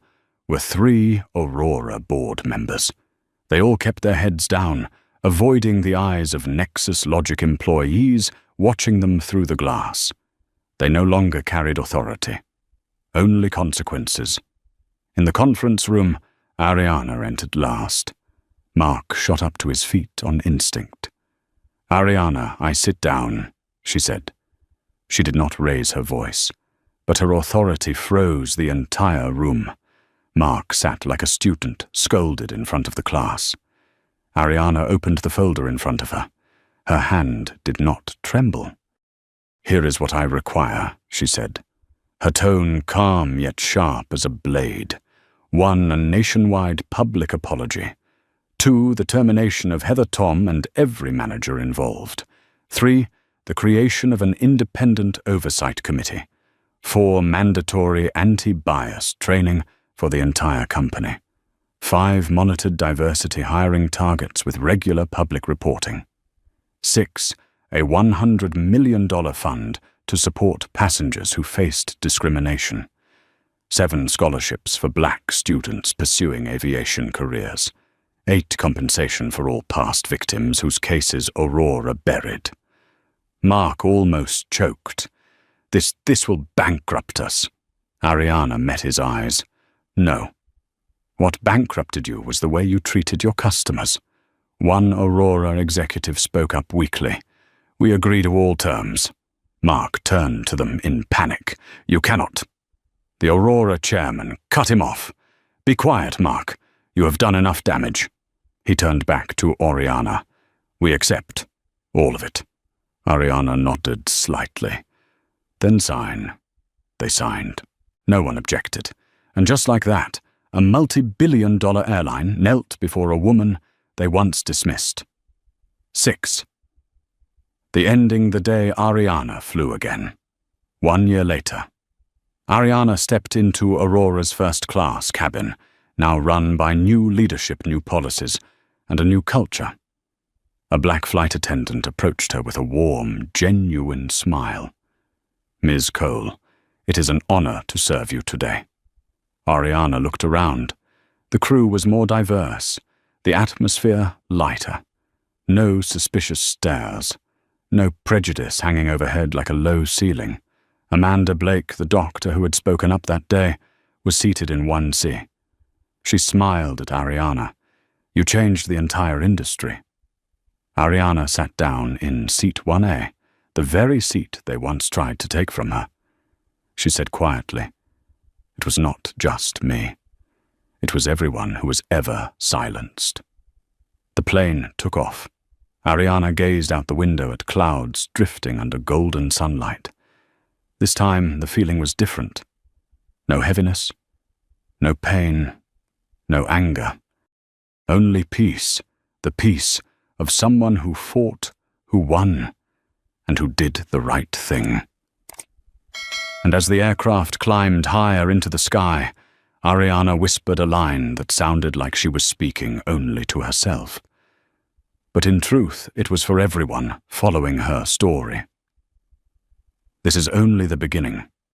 were 3 Aurora board members. They all kept their heads down, avoiding the eyes of Nexus Logic employees watching them through the glass. They no longer carried authority, only consequences. In the conference room, Ariana entered last. Mark shot up to his feet on instinct. "Ariana, I sit down," she said. She did not raise her voice, but her authority froze the entire room. Mark sat like a student, scolded in front of the class. Ariana opened the folder in front of her. Her hand did not tremble. "Here is what I require," she said, her tone calm yet sharp as a blade. 1, a nationwide public apology. 2, the termination of Heather Tom and every manager involved. 3, the creation of an independent oversight committee. 4, mandatory anti-bias training for the entire company. 5, monitored diversity hiring targets with regular public reporting. 6, a $100 million fund to support passengers who faced discrimination. 7, scholarships for black students pursuing aviation careers. 8, compensation for all past victims whose cases Aurora buried. Mark almost choked. This will bankrupt us." Ariana met his eyes. "No. What bankrupted you was the way you treated your customers." One Aurora executive spoke up weakly. "We agree to all terms." Mark turned to them in panic. "You cannot." The Aurora chairman cut him off. "Be quiet, Mark. You have done enough damage." He turned back to Oriana. "We accept. All of it." Ariana nodded slightly. "Then sign." They signed. No one objected. And just like that, a multi-billion-dollar airline knelt before a woman they once dismissed. 6. The ending the day Ariana flew again. 1 year later. Ariana stepped into Aurora's first-class cabin, now run by new leadership, new policies, and a new culture. A black flight attendant approached her with a warm, genuine smile. "Ms. Cole, it is an honor to serve you today." Ariana looked around. The crew was more diverse, the atmosphere lighter. No suspicious stares, no prejudice hanging overhead like a low ceiling. Amanda Blake, the doctor who had spoken up that day, was seated in 1C. She smiled at Ariana. "You changed the entire industry." Ariana sat down in seat 1A, the very seat they once tried to take from her. She said quietly, "It was not just me. It was everyone who was ever silenced." The plane took off. Ariana gazed out the window at clouds drifting under golden sunlight. This time the feeling was different. No heaviness, no pain, no anger. Only peace, the peace of someone who fought, who won, and who did the right thing. And as the aircraft climbed higher into the sky, Ariana whispered a line that sounded like she was speaking only to herself. But in truth, it was for everyone following her story. This is only the beginning.